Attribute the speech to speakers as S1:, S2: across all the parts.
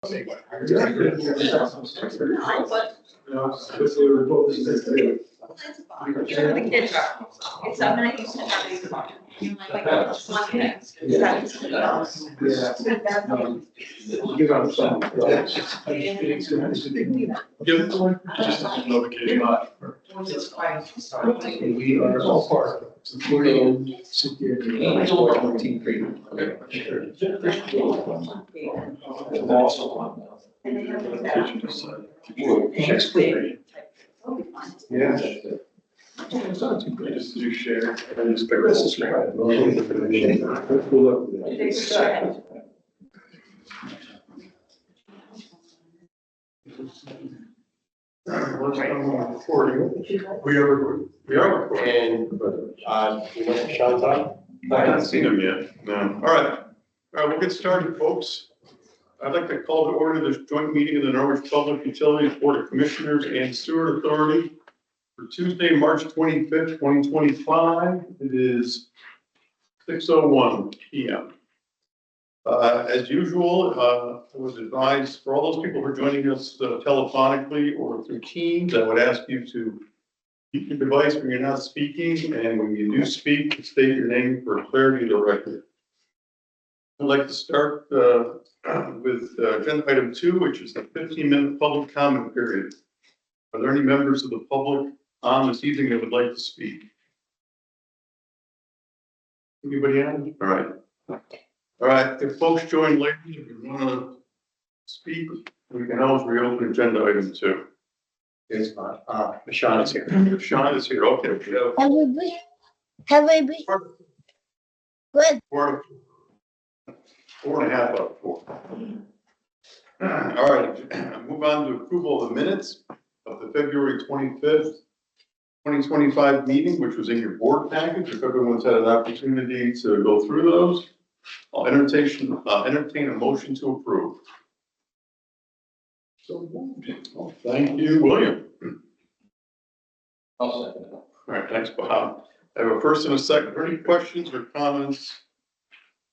S1: The kids are. It's I'm not used to having a car. Like I just want to.
S2: Give out some.
S3: Give just a notification.
S2: We are all part of supporting security. Team freedom. Yeah. It's not too great.
S3: Just do share and just
S2: The rest is right. We'll look at that.
S3: Recording. We are recording.
S4: And, you know, Sean Todd?
S3: I haven't seen him yet, no. All right, we'll get started, folks. I'd like to call to order this joint meeting of the Norwich Public Utilities Board of Commissioners and Sewer Authority for Tuesday, March 25th, 2025. It is 6:01 PM. As usual, I was advised for all those people who are joining us telephonically or through Teams, I would ask you to keep your device when you're not speaking, and when you do speak, state your name for clarity of the record. I'd like to start with agenda item 2, which is the 15-minute public comment period. Are there any members of the public on this evening that would like to speak? Anybody on? All right. All right, if folks join later, if you want to speak, we can always reopen agenda item 2.
S4: It's not, Sean is here.
S3: If Sean is here, okay.
S5: Have we been? Good.
S3: 4.5 out of 4. All right, move on to approval of the minutes of the February 25th, 2025 meeting, which was in your board package. If everyone's had an opportunity to go through those, I'll entertain a motion to approve. So moved. Oh, thank you, William.
S4: I'll second it.
S3: All right, thanks, Bob. I have a first and a second. Are there any questions or comments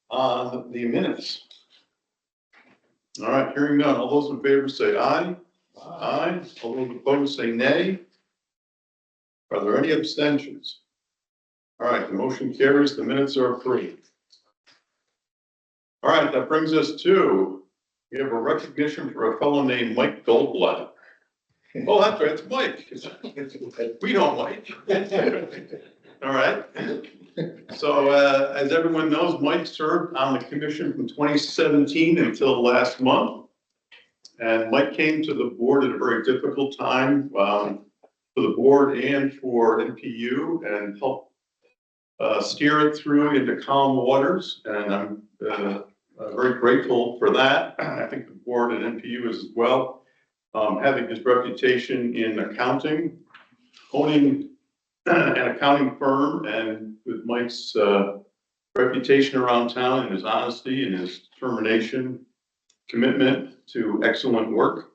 S3: on the minutes? All right, hearing none. All those in favor say aye. Aye. All those opposed say nay. Are there any abstentions? All right, the motion carries. The minutes are approved. All right, that brings us to, we have a recognition for a fellow named Mike Goldblatt. Oh, that's right, it's Mike. We know Mike. All right. So, as everyone knows, Mike served on the commission from 2017 until last month. And Mike came to the board at a very difficult time for the board and for NPU, and helped steer it through into calm waters. And I'm very grateful for that. I think the board and NPU as well. Having his reputation in accounting, owning an accounting firm, and with Mike's reputation around town and his honesty and his determination, commitment to excellent work.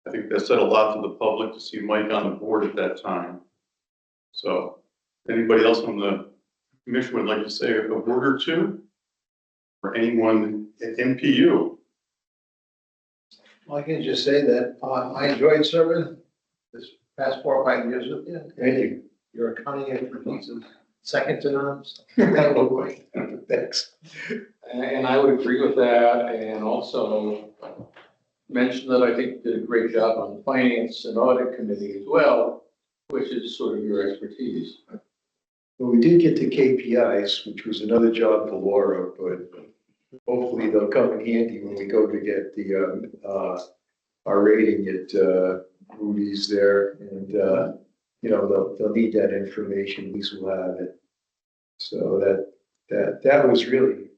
S3: I think that said a lot to the public to see Mike on the board at that time. So anybody else on the commission would like to say a word or two? Or anyone at NPU?
S2: Well, I can just say that I enjoyed serving this past 4 or 5 years with you.
S4: Thank you.
S2: Your accounting expertise is second to none. So. Thanks.
S6: And I would agree with that, and also mention that I think you did a great job on the finance and audit committee as well, which is sort of your expertise.
S7: Well, we did get to KPIs, which was another job for Laura, but hopefully they'll come in handy when we go to get the, our rating at, Moody's there. And, you know, they'll need that information, at least we'll have it. So that was really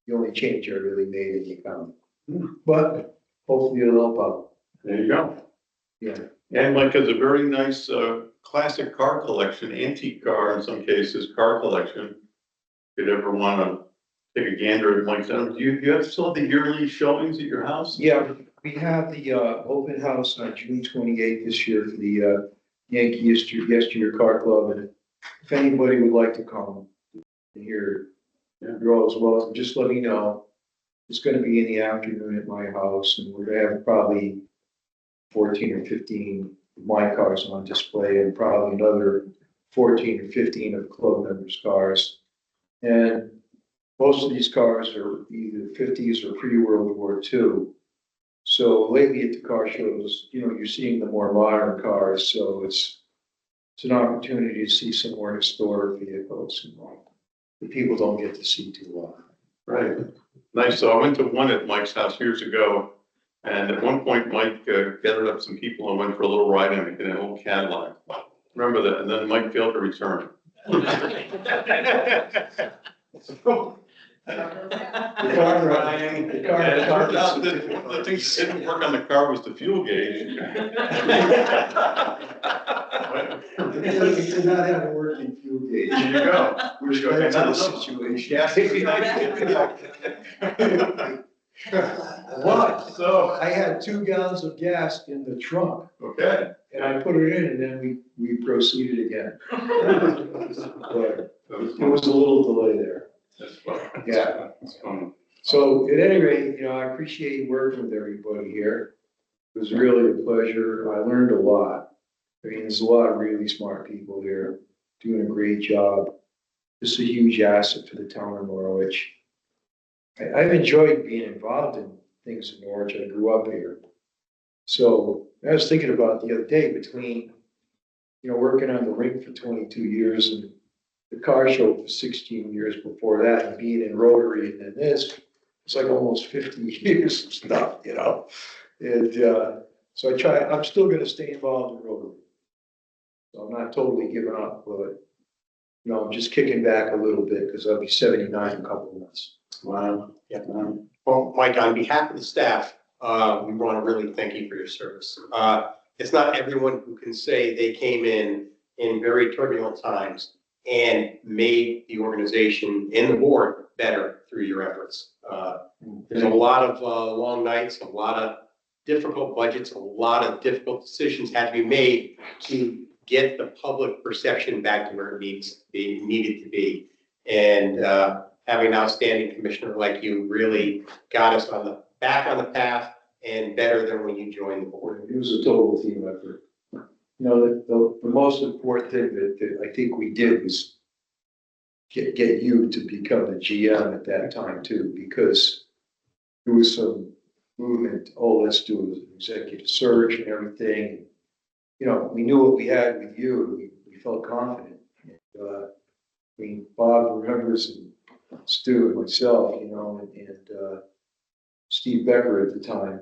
S7: the only change I really made in the account. But hopefully it'll help out.
S3: There you go.
S7: Yeah.
S3: And Mike has a very nice classic car collection, antique car in some cases, car collection. If you'd ever want to take a gander at Mike's, do you still have the yearly showings at your house?
S7: Yeah, we have the open house on June 28th this year for the Yankee Yesteryear Car Club. And if anybody would like to come and hear it, you're always welcome. Just let me know. It's gonna be in the afternoon at my house, and we're gonna have probably 14 or 15 of my cars on display, and probably another 14 or 15 of club members' cars. And most of these cars are either 50s or pre-World War II. So lately at the car shows, you're seeing the more modern cars, so it's an opportunity to see some more historic vehicles that people don't get to see too often.
S3: Right. Nice. So I went to one at Mike's house years ago. And at one point, Mike gathered up some people and went for a little ride in an old Cadillac. Remember that? And then Mike failed to return.
S7: The car rang, the car.
S3: And it turned out that one of the things that didn't work on the car was the fuel gauge.
S7: It did not have a working fuel gauge.
S3: There you go.
S7: Which got into the situation. But,
S3: So,
S7: I had 2 gallons of gas in the trunk,
S3: okay.
S7: and I put it in, and then we proceeded again. But there was a little delay there.
S3: That's fun.
S7: Yeah.
S3: That's fun.
S7: So at any rate, I appreciate working with everybody here. It was really a pleasure. I learned a lot. I mean, there's a lot of really smart people here doing a great job. This is a huge asset for the town of Norwich. I've enjoyed being involved in things in Norwich. I grew up here. So I was thinking about the other day between, working on the rink for 22 years and the car show for 16 years before that, and being in Rotary and then this, it's like almost 50 years of stuff, And so I'm still gonna stay involved in Rotary. So I'm not totally giving up, but, I'm just kicking back a little bit because I'll be 79 in a couple of months.
S4: Wow. Yeah. Well, Mike, on behalf of the staff, we want to really thank you for your service. It's not everyone who can say they came in very turbulent times and made the organization and the board better through your efforts. There's a lot of long nights, a lot of difficult budgets, a lot of difficult decisions had to be made to get the public perception back to where it needed to be. And having an outstanding commissioner like you really got us back on the path and better than when you joined the board.
S7: It was a total team effort. The most important thing that I think we did was get you to become the GM at that time too, because there was some movement, let's do an executive search and everything. We knew what we had with you, we felt confident. Bob remembers, and Stu and myself, and Steve Becker at the time.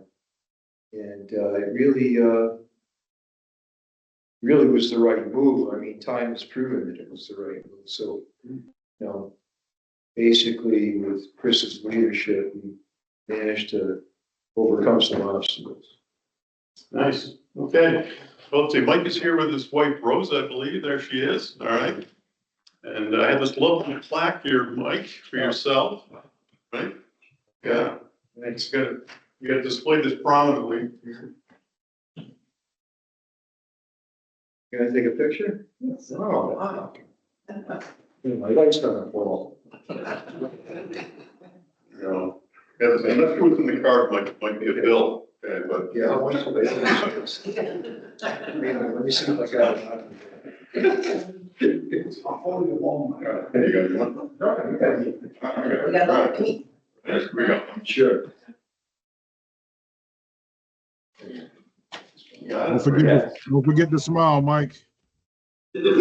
S7: And it really was the right move. I mean, time has proven that it was the right move. So, basically with Chris's leadership, we managed to overcome some obstacles.
S3: Nice. Okay. Well, let's see, Mike is here with his wife, Rosa, I believe. There she is. All right. And I have this lovely plaque here, Mike, for yourself, right? Yeah.
S7: Thanks.
S3: You got to display this prominently.
S7: Can I take a picture?
S3: Yes.
S7: Oh, wow. My light's on the wall.
S3: Unless it was in the card, might be a bill. Okay, but
S7: Yeah, let me see if I got it. I'll hold you along.
S3: there you go.
S8: We got a little meat.
S3: There we go.
S7: Sure.
S3: Got
S9: Don't
S3: it.
S9: forget to smile, Mike.
S8: There we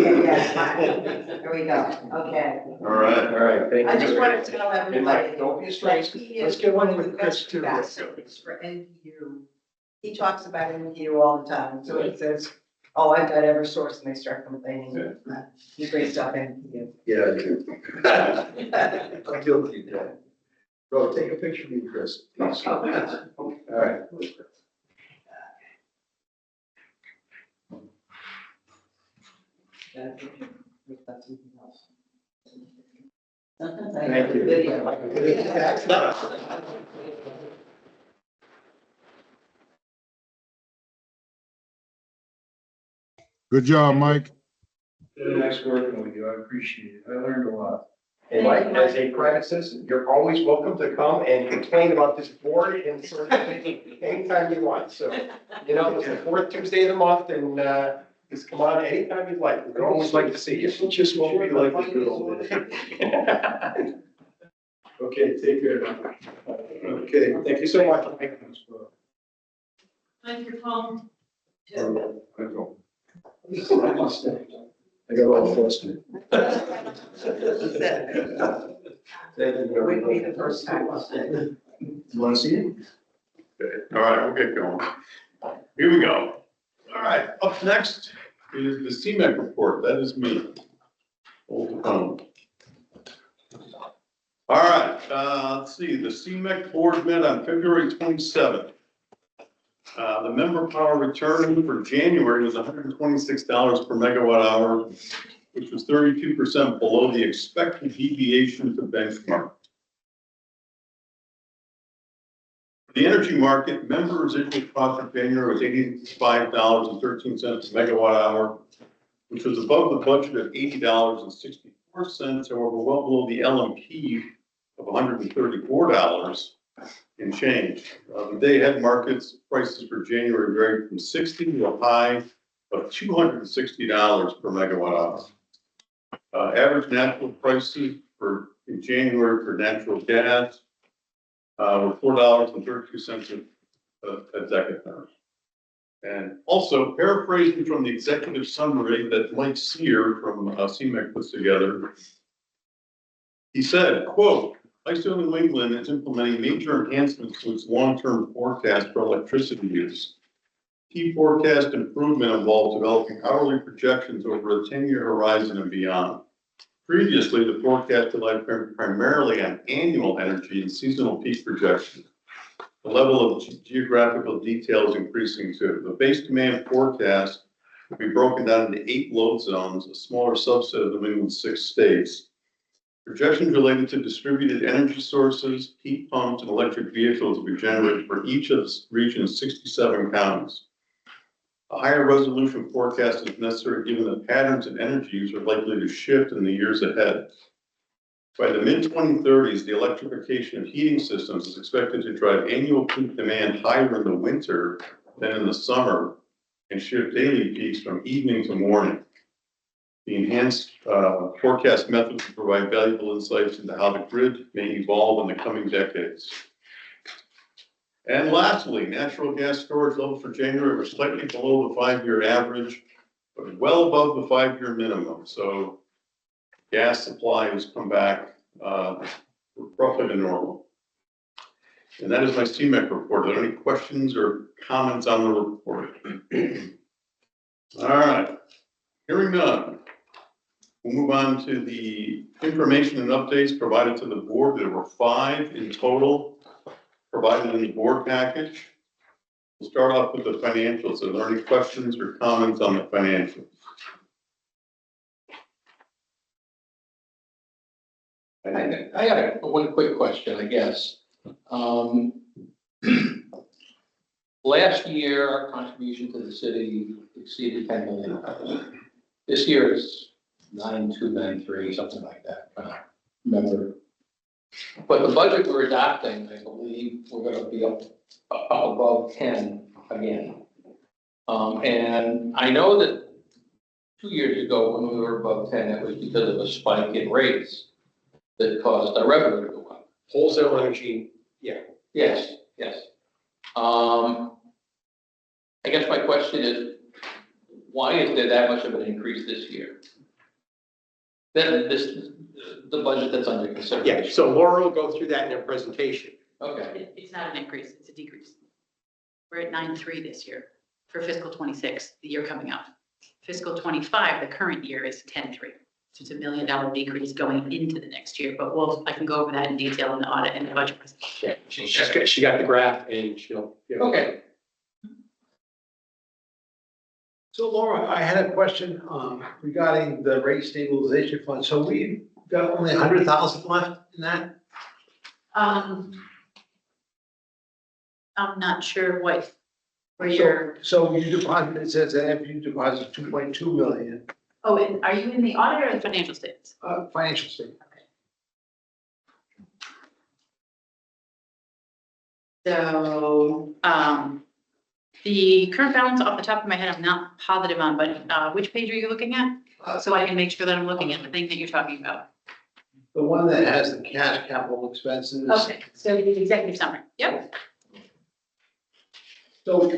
S8: go, okay.
S3: All right.
S7: Thank you.
S8: I just wanted to tell everybody.
S7: Don't be
S8: like,
S7: straight.
S8: he
S7: Let's
S8: is
S7: get one
S8: one of
S7: with
S8: the
S7: Chris
S8: best
S7: too.
S8: ambassadors for NPU. He talks about NPU all the time, so he says, oh, I've got Eversource, and they start complaining. Great stuff, NPU.
S7: Yeah, I do. I'm guilty of that. Bro, take a picture of me, Chris. please. All right. Thank you.
S9: Good job, Mike.
S7: Nice working with you. I appreciate it. I learned a lot.
S4: And Mike, as a private citizen, you're always welcome to come and complain about this board and sort of thing anytime you want. So, you know, it's the fourth Tuesday of the month and, just come on anytime you'd like. We'd always like to see you.
S7: It just won't be like the good old days. Okay, take care.
S4: Okay, thank you so much.
S1: Thank you, Tom.
S7: I got all flustered.
S4: Thank you very
S8: Wouldn't be
S4: much.
S8: the first time.
S7: You wanna see it?
S3: Okay, all right, we'll get going. Here we go. All right, up next is the CMEC report. That is me. Hold the phone. All right, let's see, the CMEC board met on February 27th. The member power return for January was $126 per megawatt hour, which was 32% below the expected deviation to benchmark. The energy market, member residual cost for January was $85.13 per megawatt hour, which was above the budget of $80.64, however, well below the LMP of $134 and change. The day-ahead markets prices for January varied from 60 to a high of $260 per megawatt hour. Average natural prices for in January for natural gas were $4.32 a decatherm. And also, paraphrasing from the executive summary that Mike Sear from CMEC puts together, he said, quote, ISO New England is implementing major enhancements to its long-term forecast for electricity use. Key forecast improvement involves developing hourly projections over a 10-year horizon and beyond. Previously, the forecast relied primarily on annual energy and seasonal peak projections. The level of geographical detail is increasing too. The base demand forecast will be broken down into 8 load zones, a smaller subset of New England's 6 states. Projections related to distributed energy sources, heat pumps, and electric vehicles will be generated for each of the region's 67 counties. A higher resolution forecast is necessary given the patterns in energy use are likely to shift in the years ahead. By the mid-2030s, the electrification of heating systems is expected to drive annual peak demand higher in the winter than in the summer and shift daily peaks from evening to morning. The enhanced forecast methods will provide valuable insights into how the grid may evolve in the coming decades. And lastly, natural gas storage levels for January were slightly below the 5-year average, but well above the 5-year minimum. So gas supply has come back roughly to normal. And that is my CMEC report. Are there any questions or comments on the report? All right, hearing none. We'll move on to the information and updates provided to the board. There were 5 in total provided in the board package. We'll start off with the financials. Are there any questions or comments on the financials?
S6: I got one quick question, I guess. Last year, our contribution to the city exceeded 10 million. This year is 9,293, something like that. I don't remember. But the budget we're adopting, I believe we're going to be up above 10 again. And I know that 2 years ago, when we were above 10, it was because of a spike in rates that caused our revenue to go up.
S4: Wholesale energy, yeah.
S6: Yes, yes. I guess my question is, why is there that much of an increase this year? The budget that's under
S4: Yeah,
S6: consideration.
S4: so Laura will go through that in her presentation.
S6: Okay,
S1: It's not an increase, it's a decrease. We're at 9.3 this year for fiscal 26, the year coming up. Fiscal 25, the current year is 10.3. So it's $1 million decrease going into the next year, but I can go over that in detail in the audit and the budget presentation.
S4: Yeah, she got the graph and she'll.
S6: okay.
S2: So Laura, I had a question regarding the rate stabilization fund. So we've got only 100,000 left in that?
S1: I'm not sure where you're,
S2: So you deposit, it says that if you deposit 2.2 million,
S1: and are you in the audit or the financial statements?
S2: financial statement.
S1: So, the current balance off the top of my head, I'm not positive on, but, which page are you looking at? So I can make sure that I'm looking at the thing that you're talking about.
S2: The one that has the cash capital expenses.
S1: Okay, so the executive summary, yep.
S2: So,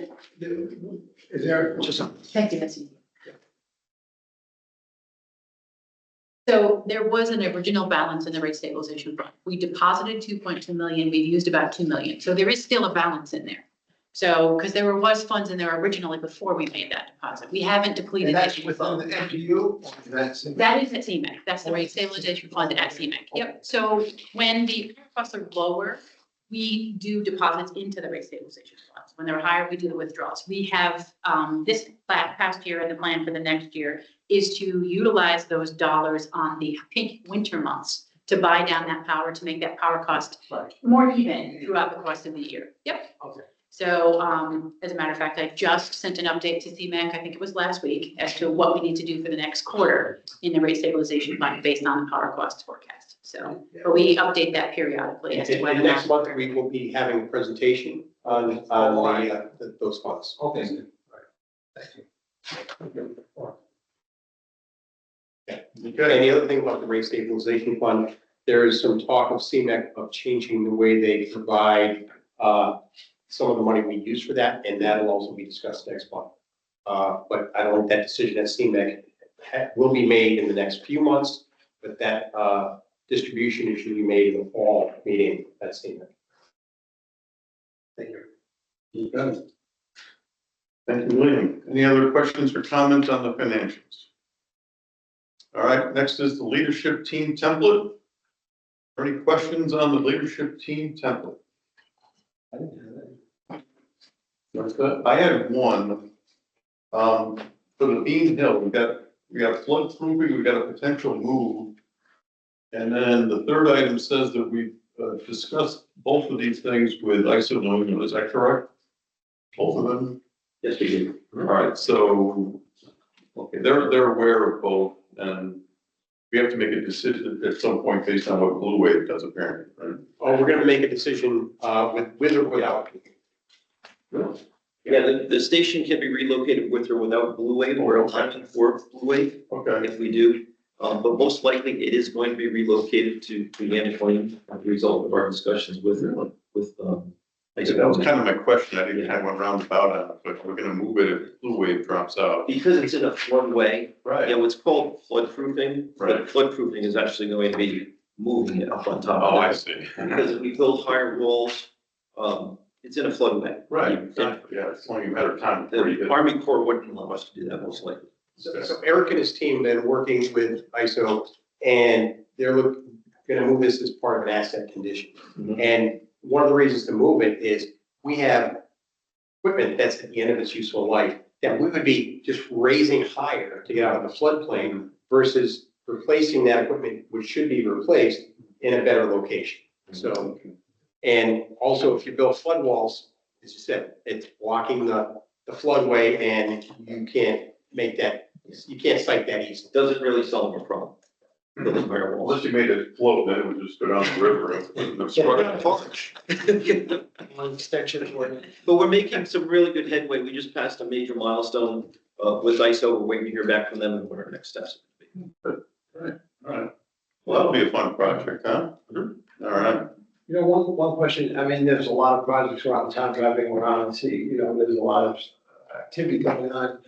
S2: is there just a
S1: Thank you, Missy. So there was an original balance in the rate stabilization fund. We deposited 2.2 million, we've used about 2 million, so there is still a balance in there. So, because was funds in there originally before we made that deposit, we haven't depleted.
S2: And that's
S1: any
S2: within the
S1: funds.
S2: MGU? That's.
S1: That is at CMAC, that's the rate stabilization fund at CMAC, yep. So when the costs are lower, we do deposits into the rate stabilization funds. When they're higher, we do the withdrawals. We have, this past year and the plan for the next year is to utilize those dollars on the peak winter months to buy down that power, to make that power cost more even throughout the course of the year. Yep.
S2: Okay.
S1: So, as a matter of fact, I just sent an update to CMAC, I think it was last week, as to what we need to do for the next quarter in the rate stabilization fund based on the power cost forecast. So, but we update that periodically as to
S4: And
S1: whether.
S4: next month, we will be having a presentation on those funds.
S2: Okay. All right. Thank you.
S4: And
S3: Okay,
S4: the other thing about the rate stabilization fund, there is some talk of CMEC of changing the way they provide some of the money we use for that, and that'll also be discussed next month. But I don't think that decision at CMEC will be made in the next few months, but that distribution is usually made in the fall meeting at CMEC.
S2: Thank you.
S3: you got it. Thank you, William. Any other questions or comments on the financials? All right, next is the leadership team template. Are any questions on the leadership team template?
S2: I didn't have that.
S3: What's that? I had one. For the Bean Hill, we got flood proofing, we got a potential move. And then the third item says that we discussed both of these things with ISO New England, is that correct? Both of them?
S4: Yes, we do.
S3: All right, so, okay, they're aware of both, and we have to make a decision at some point based on what Blue Wave does apparently, right?
S4: Oh, we're gonna make a decision with or without.
S3: Really?
S9: Yeah, the station can be relocated with or without Blue Wave, or opting for Blue Wave
S3: Okay,
S9: if we do. But most likely it is going to be relocated to Yannicklin as a result of our discussions with.
S3: that was kind of my question, I didn't kind of went roundabout on it, but we're gonna move it if Blue Wave drops out.
S9: Because it's in a floodway,
S3: Right.
S9: you know, it's called floodproofing,
S3: Right.
S9: but floodproofing is actually going to be moving it up on top
S3: Oh, I
S9: of it.
S3: see.
S9: Because if we build higher walls, it's in a floodway.
S3: Right, exactly, yeah, it's only a matter of time before you
S9: The
S3: get.
S9: Army Corps wouldn't allow us to do that most likely.
S4: So Eric and his team been working with ISO, and they're gonna move this as part of an asset condition.
S9: Mhm.
S4: And one of the reasons to move it is we have equipment that's at the end of its useful life that we would be just raising higher to get out of the floodplain versus replacing that equipment, which should be replaced in a better location. So, and also if you build flood walls, as you said, it's blocking the floodway, and you can't make that, you can't cite that easily.
S9: Doesn't really solve a problem. Building higher walls.
S3: Unless you made it float, then it would just go down the river. and
S9: One extension for. But we're making some really good headway. We just passed a major milestone with ISO. We're waiting to hear back from them and what our next steps are going to be.
S3: All right, well, that'll be a fun project, huh? All right,
S2: You know, one question, I mean, there's a lot of projects around town driving around and see, you know, there's a lot of activity going on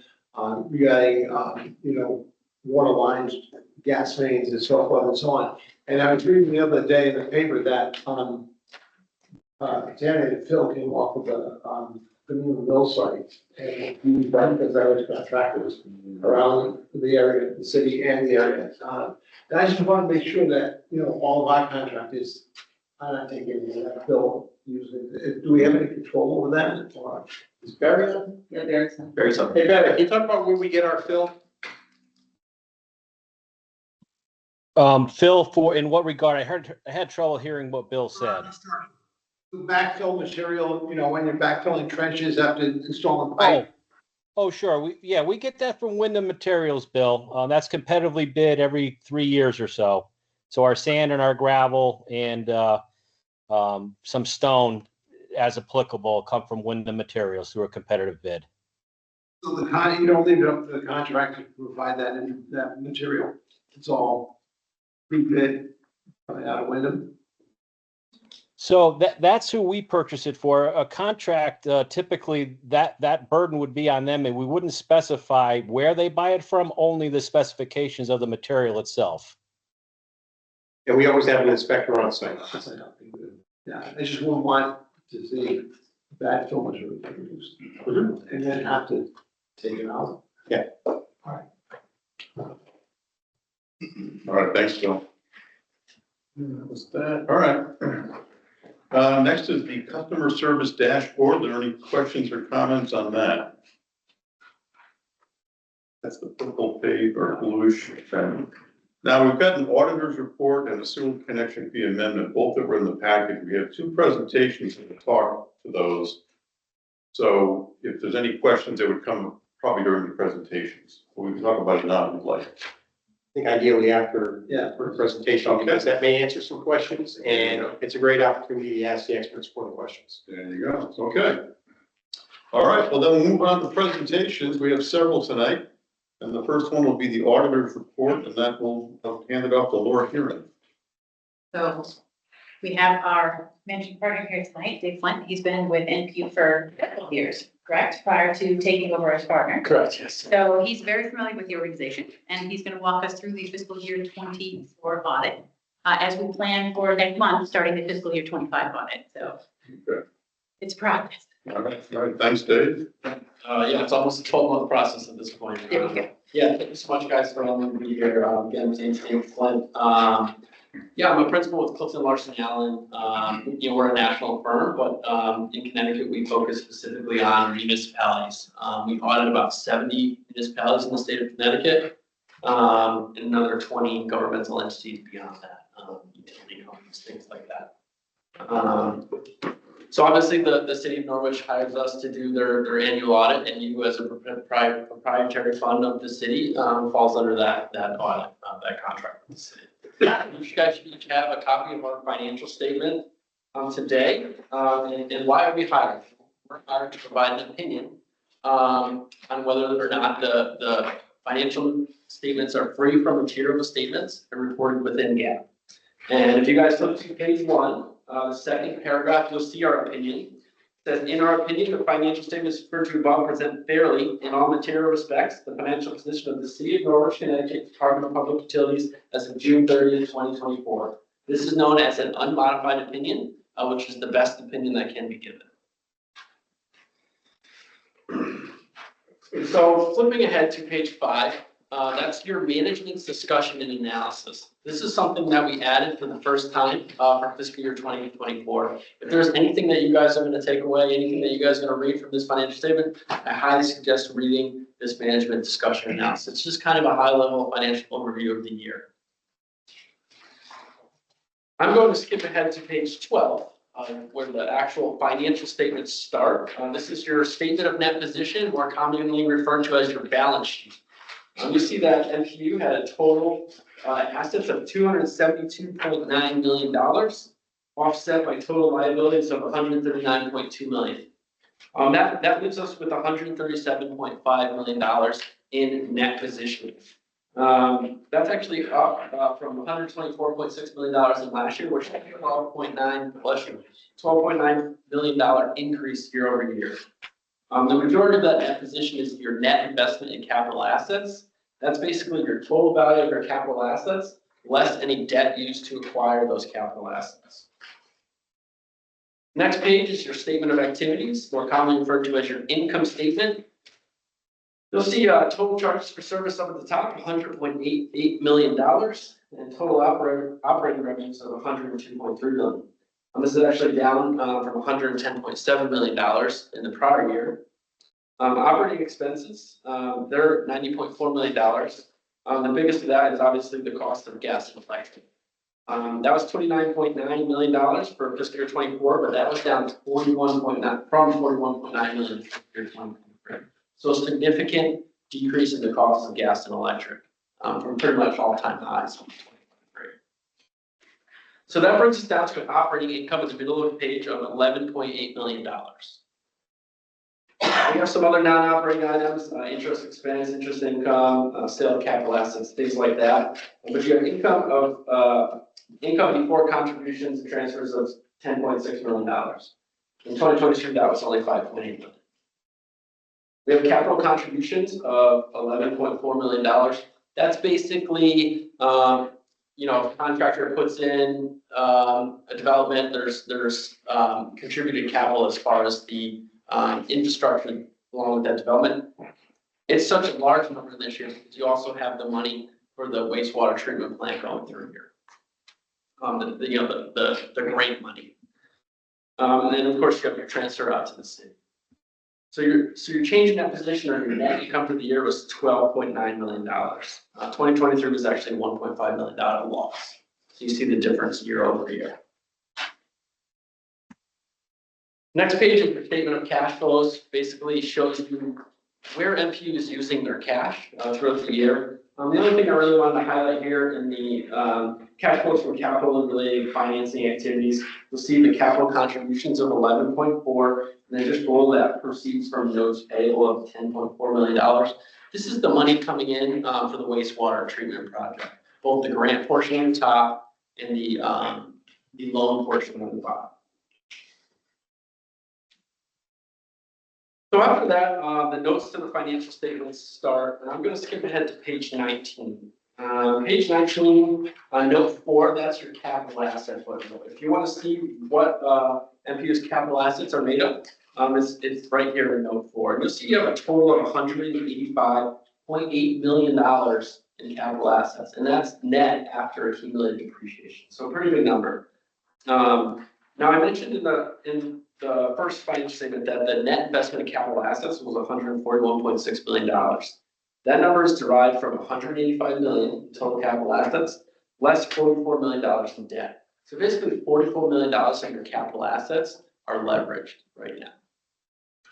S2: regarding, you know, water lines, gas mains and so forth and so on. And I was reading the other day in the paper that, Danny and Phil came off of the new mill site. And he was done because I was contractors around the area, the city and the area. And I just want to make sure that, you know, all of our contractors are not taking any of that bill usually. Do we have any control over that? Or is Barry on?
S1: Yeah, there's some.
S9: Very something.
S4: Hey, Barry, can you talk about where we get our fill?
S10: Phil, in what regard? I had trouble hearing what Bill said.
S2: Backfill material, you know, when you're backfilling trenches after installing pipe.
S10: Oh, sure. We get that from Wyndham Materials, Bill. That's competitively bid every 3 years or so. So our sand and our gravel and some stone as applicable, come from Wyndham Materials through a competitive bid.
S2: So you don't leave it up to the contractor to provide that material. It's all pre-bid coming out of Wyndham.
S10: So that's who we purchase it for. A contract, typically that burden would be on them, and we wouldn't specify where they buy it from, only the specifications of the material itself.
S4: And we always have an inspector on site.
S2: Yeah, I just wouldn't want to see bad film material produced and then have to take it out.
S4: Yeah.
S2: All right.
S3: All right, thanks, Bill. That was that. All right. Next is the customer service dashboard. Are there any questions or comments on that? That's the purple page or bluish. Now, we've got an auditor's report and a sewer connection fee amendment, both that were in the package. We have two presentations to talk to those. So if there's any questions, they would come probably during the presentations. We can talk about it now if you'd like.
S4: I think ideally after
S2: Yeah.
S4: the presentation, because that may answer some questions, and it's a great opportunity to ask the experts for the questions.
S3: There you go. Okay. All right, well, then we'll move on to presentations. We have several tonight. And the first one will be the auditor's report, and that will hand it off to Laura Huron.
S1: So we have our managing partner here tonight, Dave Flint. He's been with NQ for a couple of years, correct? Prior to taking over as partner.
S11: Correct, yes.
S1: So he's very familiar with the organization, and he's going to walk us through the fiscal year 24 audit as we plan for next month, starting the fiscal year 25 audit. So
S3: Okay.
S1: it's progress.
S3: All right, thanks, Dave.
S11: Yeah, it's almost a 12-month process at this point.
S1: There we go.
S11: Yeah, thank you so much, guys, for allowing me to be here. Again, my name's Dave Flint. Yeah, I'm a principal with Clifton Larson Allen. We're a national firm, but in Connecticut, we focus specifically on municipalities. We audit about 70 municipalities in the state of Connecticut, and another 20 governmental entities beyond that, utility companies, things like that. So obviously, the city of Norwich hires us to do their annual audit, and you as a proprietary fund of the city falls under that audit, that contract with the city. You guys should each have a copy of our financial statement today. And why are we hired? We're hired to provide an opinion on whether or not the financial statements are free from material misstatements and reported within GAAP. And if you guys look to page 1, the second paragraph, you'll see our opinion. It says, in our opinion, the financial statements referred to above present fairly in all material respects the financial position of the city of Norwich, Connecticut Department of Public Utilities as of June 30th, 2024. This is known as an unmodified opinion, which is the best opinion that can be given. So flipping ahead to page 5, that's your management's discussion and analysis. This is something that we added for the first time for fiscal year 2024. If there's anything that you guys are going to take away, anything that you guys are going to read from this financial statement, I highly suggest reading this management discussion and analysis. It's just kind of a high-level financial overview of the year. I'm going to skip ahead to page 12, where the actual financial statements start. This is your statement of net position, more commonly referred to as your balance sheet. You see that NPU had a total assets of $272.9 million, offset by total liabilities of $139.2 million. That leaves us with $137.5 million in net position. That's actually up from $124.6 million in last year, which is $12.9 million increase year over year. The majority of that net position is your net investment in capital assets. That's basically your total value of your capital assets, less any debt used to acquire those capital assets. Next page is your statement of activities, more commonly referred to as your income statement. You'll see total charges for service up at the top, $100.88 million, and total operating revenues of $102.3 million. This is actually down from $110.7 million in the prior year. Operating expenses, they're $90.4 million. The biggest of that is obviously the cost of gas and electric. That was $29.9 million for fiscal year 24, but that was down to from $41.9 million for fiscal year 23. So a significant decrease in the cost of gas and electric from pretty much all-time highs. So that brings us down to an operating income in the middle of the page of $11.8 million. We have some other non-operating items, interest expense, interest income, sale of capital assets, things like that. But you have income before contributions and transfers of $10.6 million. In 2022, that was only $5.8 million. We have capital contributions of $11.4 million. That's basically, a contractor puts in a development, there's contributed capital as far as the infrastructure along with that development. It's such a large number this year because you also have the money for the wastewater treatment plant going through here. The grant money. And then of course you have your transfer out to the city. So your change in that position or your net income for the year was $12.9 million. 2023 was actually $1.5 million loss. So you see the difference year over year. Next page of your statement of cash flows basically shows you where MPU is using their cash throughout the year. The only thing I really wanted to highlight here in the cash flows from capital and related financing activities, you'll see the capital contributions of 11.4, and then just below that proceeds from notes payable of $10.4 million. This is the money coming in for the wastewater treatment project, both the grant portion on the top and the loan portion on the bottom. So after that, the notes to the financial statements start, and I'm going to skip ahead to page 19. Page 19, note 4, that's your capital asset footnote. If you want to see what MPU's capital assets are made of, it's right here in note 4. And you'll see you have a total of $185.8 million in capital assets, and that's net after accumulated depreciation. So a pretty big number. Now I mentioned in the first financial statement that the net investment in capital assets was $141.6 billion. That number is derived from $185 million in total capital assets, less $44 million in debt. So basically $44 million of your capital assets are leveraged right now.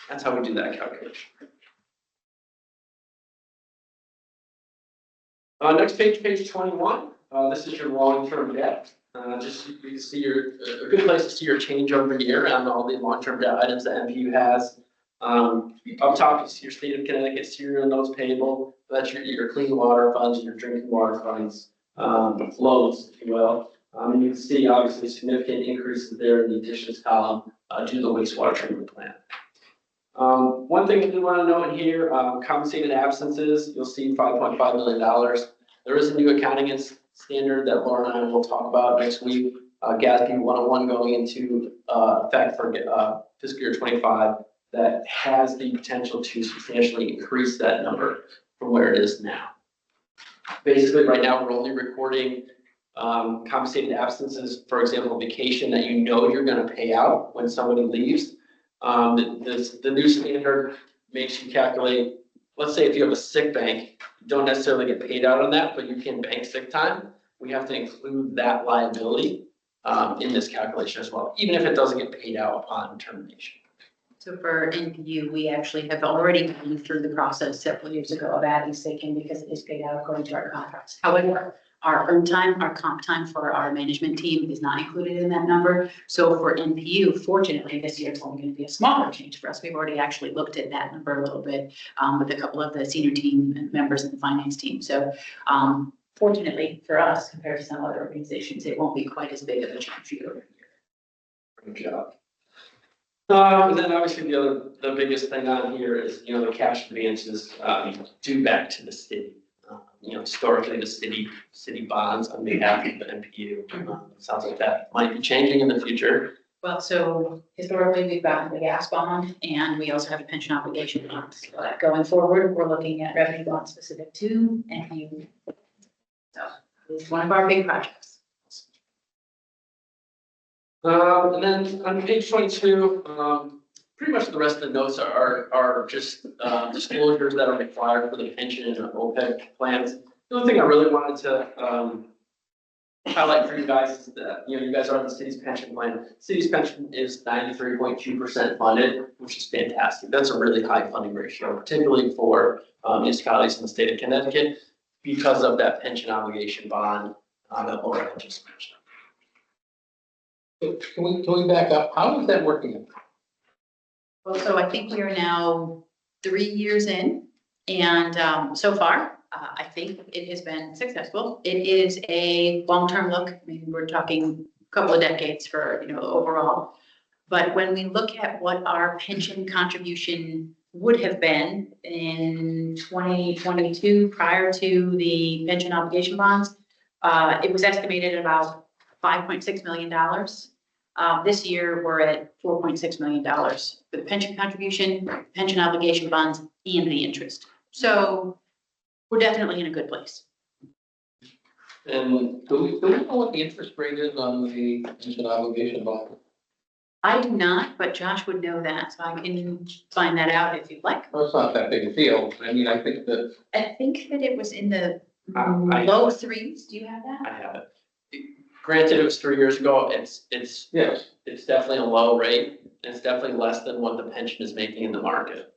S11: That's how we do that calculation. Next page, page 21. This is your long-term debt. Just you can see a good place to see your change over year on all the long-term debt items that MPU has. Up top, you see your state of Connecticut serial notes payable. That's your clean water funds, your drinking water funds, loans, if you will. And you can see obviously significant increases there in the additions column due to the wastewater treatment plant. One thing I do want to note in here, compensated absences, you'll see $5.5 million. There is a new accounting standard that Laura and I will talk about next week, GASB 101 going into effect for fiscal year 25 that has the potential to substantially increase that number from where it is now. Basically, right now, we're only recording compensated absences, for example, vacation that you know you're going to pay out when somebody leaves. The new standard makes you calculate, let's say if you have a sick bank, you don't necessarily get paid out on that, but you can bank sick time. We have to include that liability in this calculation as well, even if it doesn't get paid out upon termination.
S1: So for NPU, we actually have already gone through the process several years ago of adding sick in because it is paid out according to our contracts. However, our earn time, our comp time for our management team is not included in that number. So for NPU, fortunately, this year it's only going to be a smaller change for us. We've already actually looked at that number a little bit with a couple of the senior team members in the finance team. So fortunately for us, compared to some other organizations, it won't be quite as big of a change year over year.
S11: Good job. And then obviously the biggest thing on here is, the cash advances due back to the city. Historically, the city bonds on behalf of the NPU. Sounds like that might be changing in the future.
S1: Well, so historically, we've gotten the gas bond and we also have a pension obligation bond. So going forward, we're looking at revenue bonds specific to NPU. So it's one of our big projects.
S11: And then on page 22, pretty much the rest of the notes are just disclosures that are required for the pension and OPEB plans. The only thing I really wanted to highlight for you guys is that, you guys are on the city's pension plan. City's pension is 93.2% funded, which is fantastic. That's a really high funding ratio, particularly for municipalities in the state of Connecticut because of that pension obligation bond that Laura just mentioned.
S6: Can we back up? How is that working?
S1: Well, so I think we are now 3 years in, and so far, I think it has been successful. It is a long-term look. I mean, we're talking a couple of decades for, overall. But when we look at what our pension contribution would have been in 2022, prior to the pension obligation bonds, it was estimated at about $5.6 million. This year, we're at $4.6 million for the pension contribution, pension obligation bonds, and the interest. So we're definitely in a good place.
S11: And
S6: Do we know what the interest rate is on the pension obligation bond?
S1: I do not, but Josh would know that, so I can find that out if you'd like.
S6: Well, it's not that big a deal. I mean, I think that,
S1: I think that it was in the
S11: I-
S1: low threes. Do you have that?
S11: I have it. Granted, it was 3 years ago. It's
S6: yes,
S11: it's definitely a low rate. It's definitely less than what the pension is making in the market.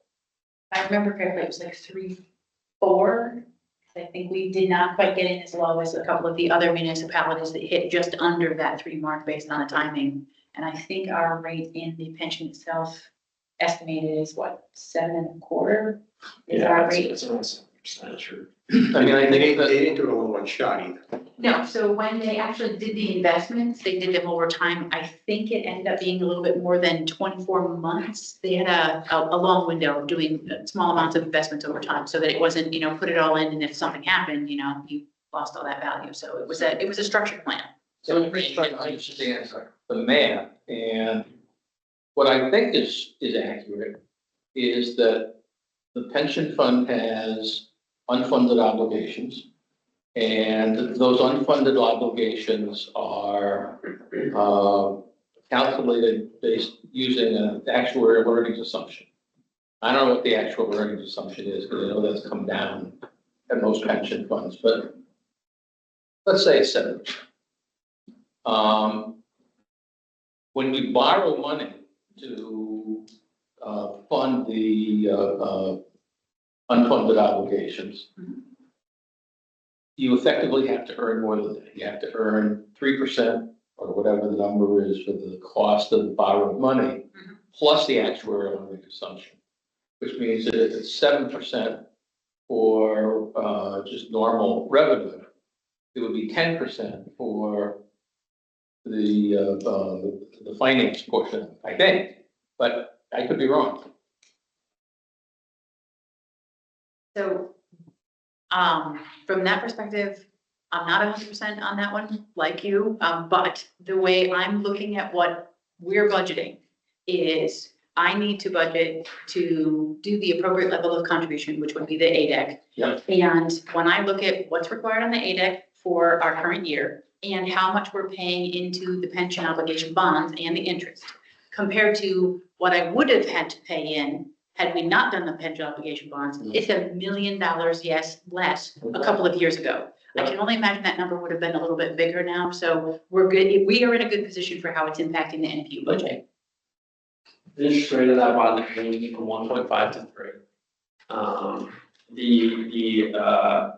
S1: I remember correctly, it was like 3.4. I think we did not quite get in as low as a couple of the other municipalities that hit just under that 3 mark based on the timing. And I think our rate in the pension itself estimated is what, 7.25 is our rate?
S11: It's around 7%, sure.
S6: I mean, I
S4: They
S6: think that,
S4: didn't do it all in one shot either.
S1: No, so when they actually did the investments, they did them over time. I think it ended up being a little bit more than 24 months. They had a long window of doing small amounts of investments over time so that it wasn't, put it all in and if something happened, you lost all that value. So it was a structured plan.
S6: so I'm just trying to understand the math, and what I think is accurate is that the pension fund has unfunded obligations, and those unfunded obligations are calculated based using an actuarial earnings assumption. I don't know what the actual earnings assumption is, because I know that's come down at most pension funds, but let's say it's 7%. When we borrow money to fund the unfunded obligations, you effectively have to earn more than that. You have to earn 3% or whatever the number is for the cost of borrowed money, plus the actuarial earning assumption, which means that if it's 7% for just normal revenue, it would be 10% for the finance portion, I think, but I could be wrong.
S1: So, from that perspective, I'm not 100% on that one, like you, but the way I'm looking at what we're budgeting is I need to budget to do the appropriate level of contribution, which would be the ADEC.
S6: Yeah.
S1: And when I look at what's required on the ADEC for our current year and how much we're paying into the pension obligation bonds and the interest, compared to what I would have had to pay in had we not done the pension obligation bonds, it's $1 million, yes, less a couple of years ago. I can only imagine that number would have been a little bit bigger now, so we're good. We are in a good position for how it's impacting the NPU budget.
S11: The interest rate of that bond is ranging from 1.5 to 3. The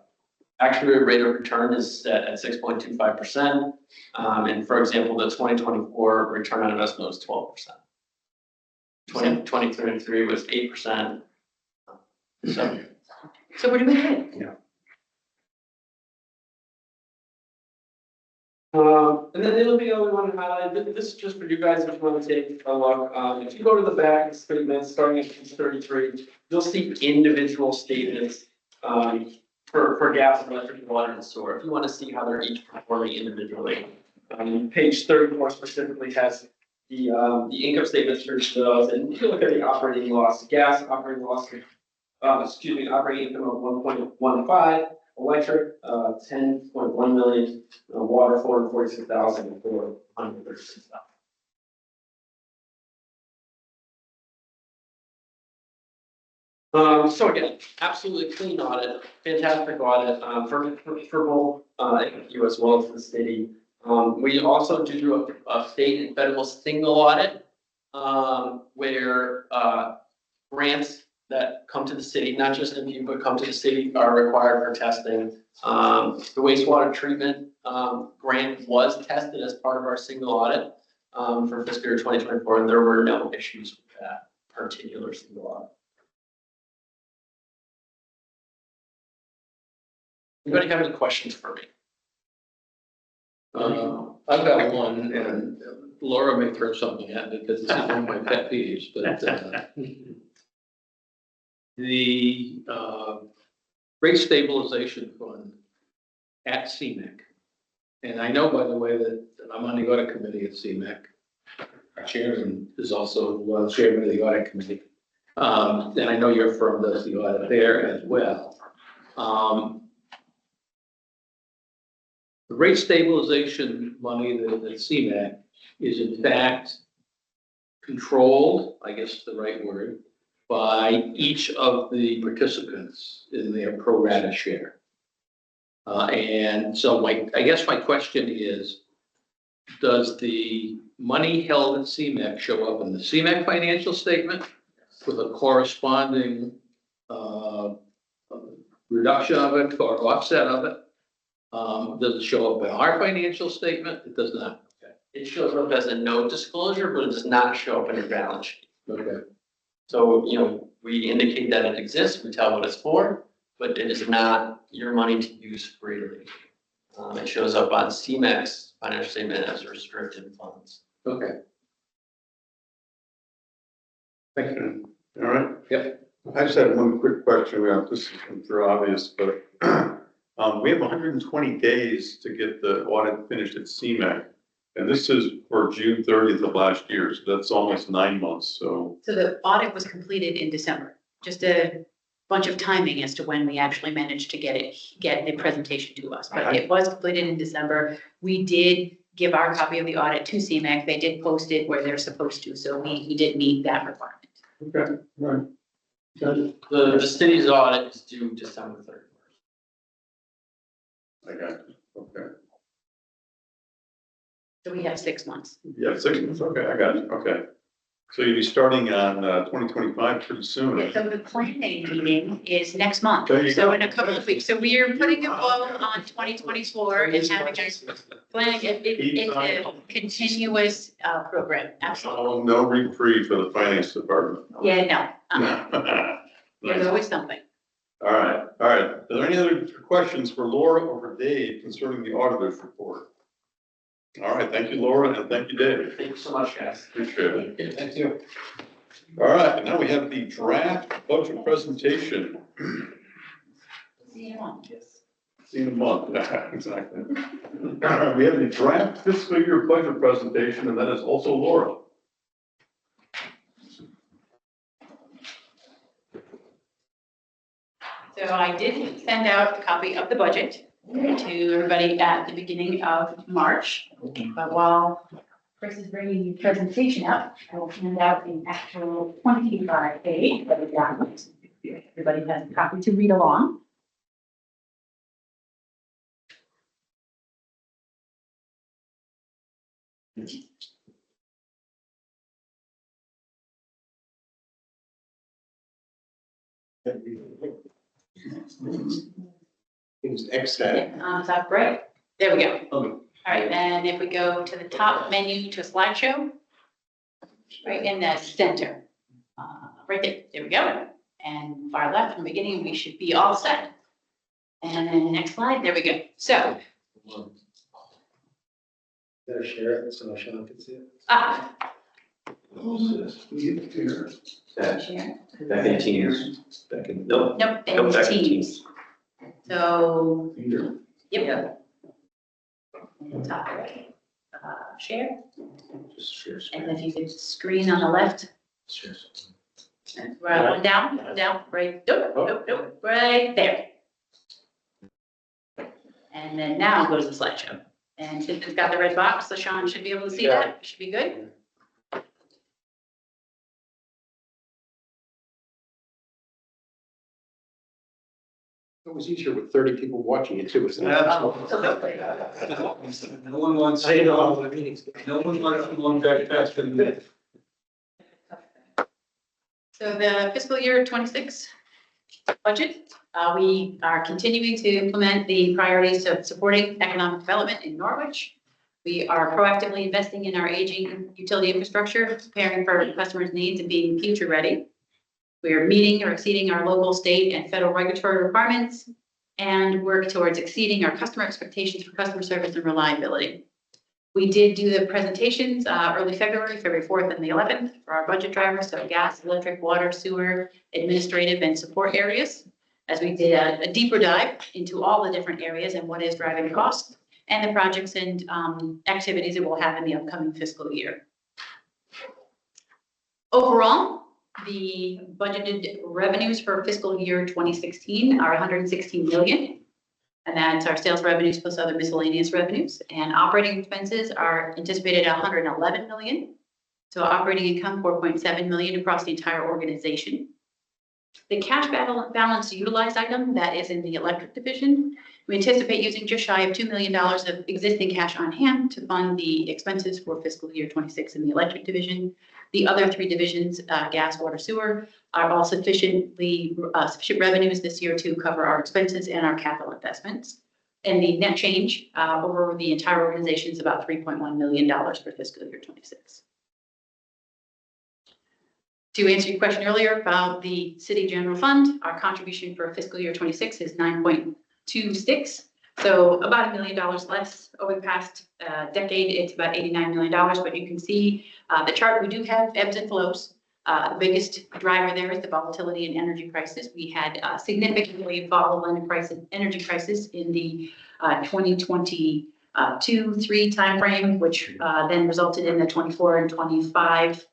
S11: actual rate of return is set at 6.25%. And for example, the 2024 return on investment was 12%. 2023 was 8%.
S1: So we're doing good.
S11: And then the other thing I would want to highlight, this is just for you guys if you want to take a look. If you go to the back of the statement, starting at page 33, you'll see individual statements for gas, electric, water, and sewer. If you want to see how they're each performing individually. Page 34 specifically has the income statements for those, and if you look at the operating loss, gas operating loss, operating income of 1.15, electric 10.1 million, water 446,000, and 436,000. So again, absolutely clean audit, fantastic audit for both you as well as the city. We also do a state and federal single audit where grants that come to the city, not just NPU, but come to the city, are required for testing. The wastewater treatment grant was tested as part of our single audit. for fiscal year 2024, and there were no issues with that particular single audit. Anybody have any questions for me?
S6: I've got one, and Laura may throw something at me because this is one of my pet peeves, but the rate stabilization fund at CMEC. And I know, by the way, that I'm on the audit committee at CMEC. Our chairman is also chairman of the audit committee. And I know your firm does the audit there as well. The rate stabilization money that CMAC is in fact controlled, I guess is the right word, by each of the participants in their pro rata share. And so I guess my question is, does the money held at CMAC show up in the CMAC financial statement with a corresponding reduction of it or offset of it? Does it show up in our financial statement? It does not. Okay.
S11: It shows up as a no disclosure, but it does not show up in your balance sheet.
S6: Okay.
S11: So, we indicate that it exists, we tell what it's for, but it is not your money to use freely. It shows up on CMAC's financial statement as restricted funds.
S6: Okay. Thank you.
S3: All right.
S6: Yep.
S3: I just had one quick question. This is I'm sure obvious, but we have 120 days to get the audit finished at CMAC. And this is for June 30th of last year, so that's almost 9 months, so.
S1: So the audit was completed in December, just a bunch of timing as to when we actually managed to get the presentation to us. But it was completed in December. We did give our copy of the audit to CMAC. They did post it where they're supposed to, so we did meet that requirement.
S2: Okay, right.
S11: The city's audit is due December 31st.
S3: I got it, okay.
S1: So we have 6 months.
S3: Yeah, 6 months, okay, I got it, okay. So you'll be starting on 2025 pretty soon.
S1: Yeah, so the planning meeting is next month,
S3: There you
S1: so
S3: go.
S1: in a couple of weeks. So we are putting a bow on 2024 and having our planning. It's a continuous program, absolutely.
S3: No reprieve for the finance department.
S1: Yeah, no, there's
S3: Nice.
S1: always something.
S3: All right. Are there any other questions for Laura or for Dave concerning the auditor's report? All right, thank you, Laura, and thank you, Dave.
S11: Thank you so much, guys.
S3: Appreciate it.
S6: Thank you.
S3: All right, and now we have the draft budget presentation.
S1: See you on.
S3: See you in a month. Exactly. We have the draft fiscal year budget presentation, and that is also Laura.
S1: So I did send out a copy of the budget to everybody at the beginning of March. But while Chris is bringing the presentation up, I will hand out an actual 25-page of the document. Everybody has a copy to read along.
S4: It's excellent.
S1: Yeah, on the top right, there we go. All right, and if we go to the top menu to slideshow, right in the center, right there, we go. And far left from the beginning, we should be all set. And then the next slide, there we go. So,
S2: Better share it so Sean can see it.
S1: share.
S9: Back in teens. Back in, no,
S1: Nope,
S9: Go
S1: and
S9: back to
S1: teams. So, yep. Top right, share,
S9: just share.
S1: and if you could screen on the left, right, one down, right, nope, right there. And then now go to the slideshow. And since it's got the red box, so Sean should be able to see that, should be good.
S4: It was easier with 30 people watching it too, isn't it?
S1: Absolutely.
S6: No one wants,
S4: I didn't know all the meetings.
S6: no one wants to go back faster than that.
S1: So the fiscal year 26 budget, we are continuing to implement the priorities of supporting economic development in Norwich. We are proactively investing in our aging utility infrastructure, preparing for customers' needs and being future ready. We are meeting or exceeding our local, state, and federal regulatory requirements and work towards exceeding our customer expectations for customer service and reliability. We did do the presentations early February, February 4th and the 11th for our budget drivers, so gas, electric, water, sewer, administrative, and support areas, as we did a deeper dive into all the different areas and what is driving costs and the projects and activities that we'll have in the upcoming fiscal year. Overall, the budgeted revenues for fiscal year 2016 are 116 million. And that's our sales revenues plus other miscellaneous revenues. And operating expenses are anticipated at 111 million. So operating income, 4.7 million across the entire organization. The cash balance utilized item that is in the electric division, we anticipate using just shy of $2 million of existing cash on hand to fund the expenses for fiscal year 26 in the electric division. The other three divisions, gas, water, sewer, are all sufficient revenues this year to cover our expenses and our capital investments. And the net change over the entire organization is about $3.1 million for fiscal year 26. To answer your question earlier about the city general fund, our contribution for fiscal year 26 is 9.26. So about $1 million less over the past decade. It's about $89 million, but you can see the chart. We do have ebbs and flows. The biggest driver there is the volatility in energy prices. We had significantly volatile energy prices in the 2022-3 timeframe, which then resulted in the 24 and 25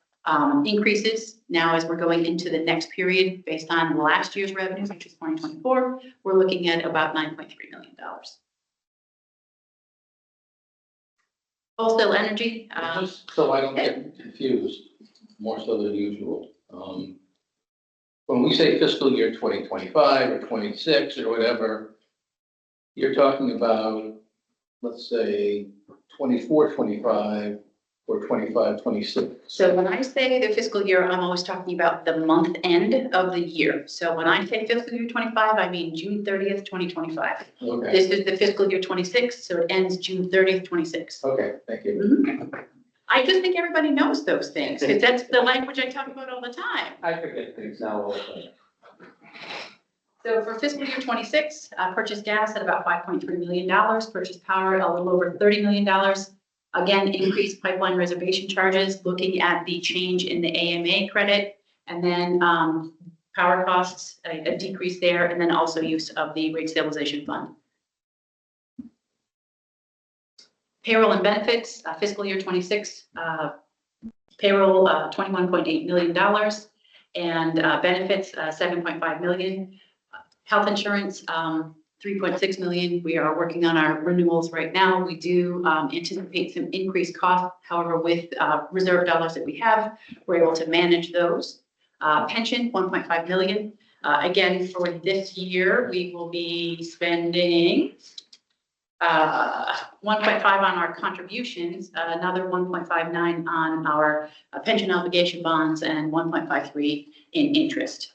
S1: increases. Now, as we're going into the next period, based on last year's revenues, which is 2024, we're looking at about $9.3 million. Wholesale energy.
S6: Just so I don't get confused, more so than usual. When we say fiscal year 2025 or 26 or whatever, you're talking about, let's say, 24, 25 or 25, 26.
S1: So when I say the fiscal year, I'm always talking about the month end of the year. So when I say fiscal year 25, I mean June 30th, 2025.
S6: Okay,
S1: This is the fiscal year 26, so it ends June 30th, 26.
S6: okay, thank you.
S1: Mhm. I just think everybody knows those things, because that's the language I talk about all the time.
S6: I forget things now all the time.
S1: So for fiscal year 26, purchase gas at about $5.3 million, purchase power a little over $30 million. Again, increased pipeline reservation charges, looking at the change in the AMA credit, and then power costs, a decrease there, and then also use of the rate stabilization fund. Payroll and benefits, fiscal year 26, payroll $21.8 million, and benefits $7.5 million. Health insurance, 3.6 million. We are working on our renewals right now. We do anticipate some increased costs. However, with reserve dollars that we have, we're able to manage those. Pension, 1.5 million. Again, for this year, we will be spending 1.5 on our contributions, another 1.59 on our pension obligation bonds, and 1.53 in interest.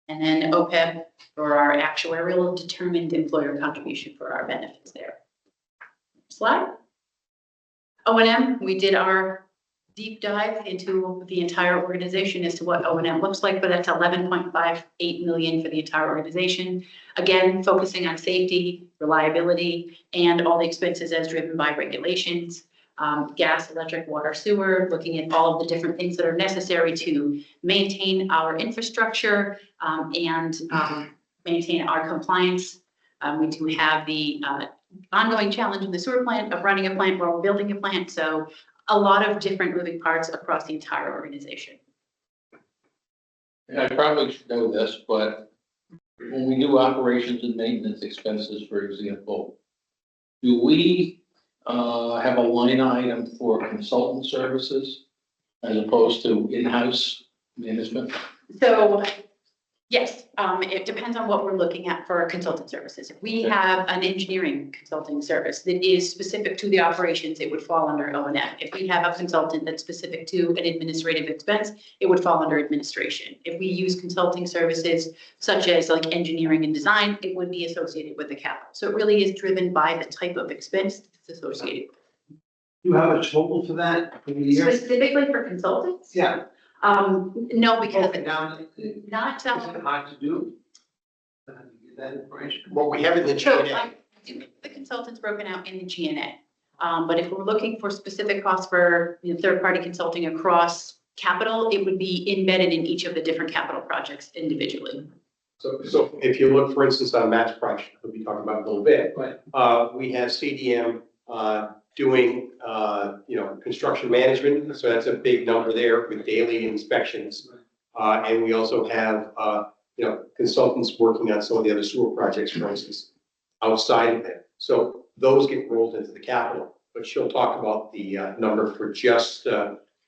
S1: And then OPEB for our actuarial determined employer contribution for our benefits there. Slide. O&M, we did our deep dive into the entire organization as to what O&M looks like, but that's 11.58 million for the entire organization. Again, focusing on safety, reliability, and all the expenses as driven by regulations. Gas, electric, water, sewer, looking at all of the different things that are necessary to maintain our infrastructure and maintain our compliance. We do have the ongoing challenge in the sewer plant of running a plant while we're building a plant. So a lot of different moving parts across the entire organization.
S6: I probably should know this, but when we do operations and maintenance expenses, for example, do we have a line item for consultant services as opposed to in-house management?
S1: So Yes, it depends on what we're looking at for consultant services. If we have an engineering consulting service that is specific to the operations, it would fall under O&M. If we have a consultant that's specific to an administrative expense, it would fall under administration. If we use consulting services such as like engineering and design, it would be associated with the capital. So it really is driven by the type of expense that's associated.
S2: You have a total for that for the year?
S1: Specifically for consultants?
S2: Yeah.
S1: No, because
S2: Okay, now, is
S1: not,
S2: it hard to do? Get that information?
S4: What we have in the
S1: So
S4: G&A,
S1: I do the consultants broken out in the G&A. But if we're looking for specific costs for, third-party consulting across capital, it would be embedded in each of the different capital projects individually.
S4: so if you look, for instance, on Matt's project, we'll be talking about in a little bit,
S2: Right.
S4: we have CDM, doing, construction management, so that's a big number there with daily inspections. And we also have, consultants working on some of the other sewer projects, for instance, outside of it. So those get rolled into the capital, but she'll talk about the, number for just,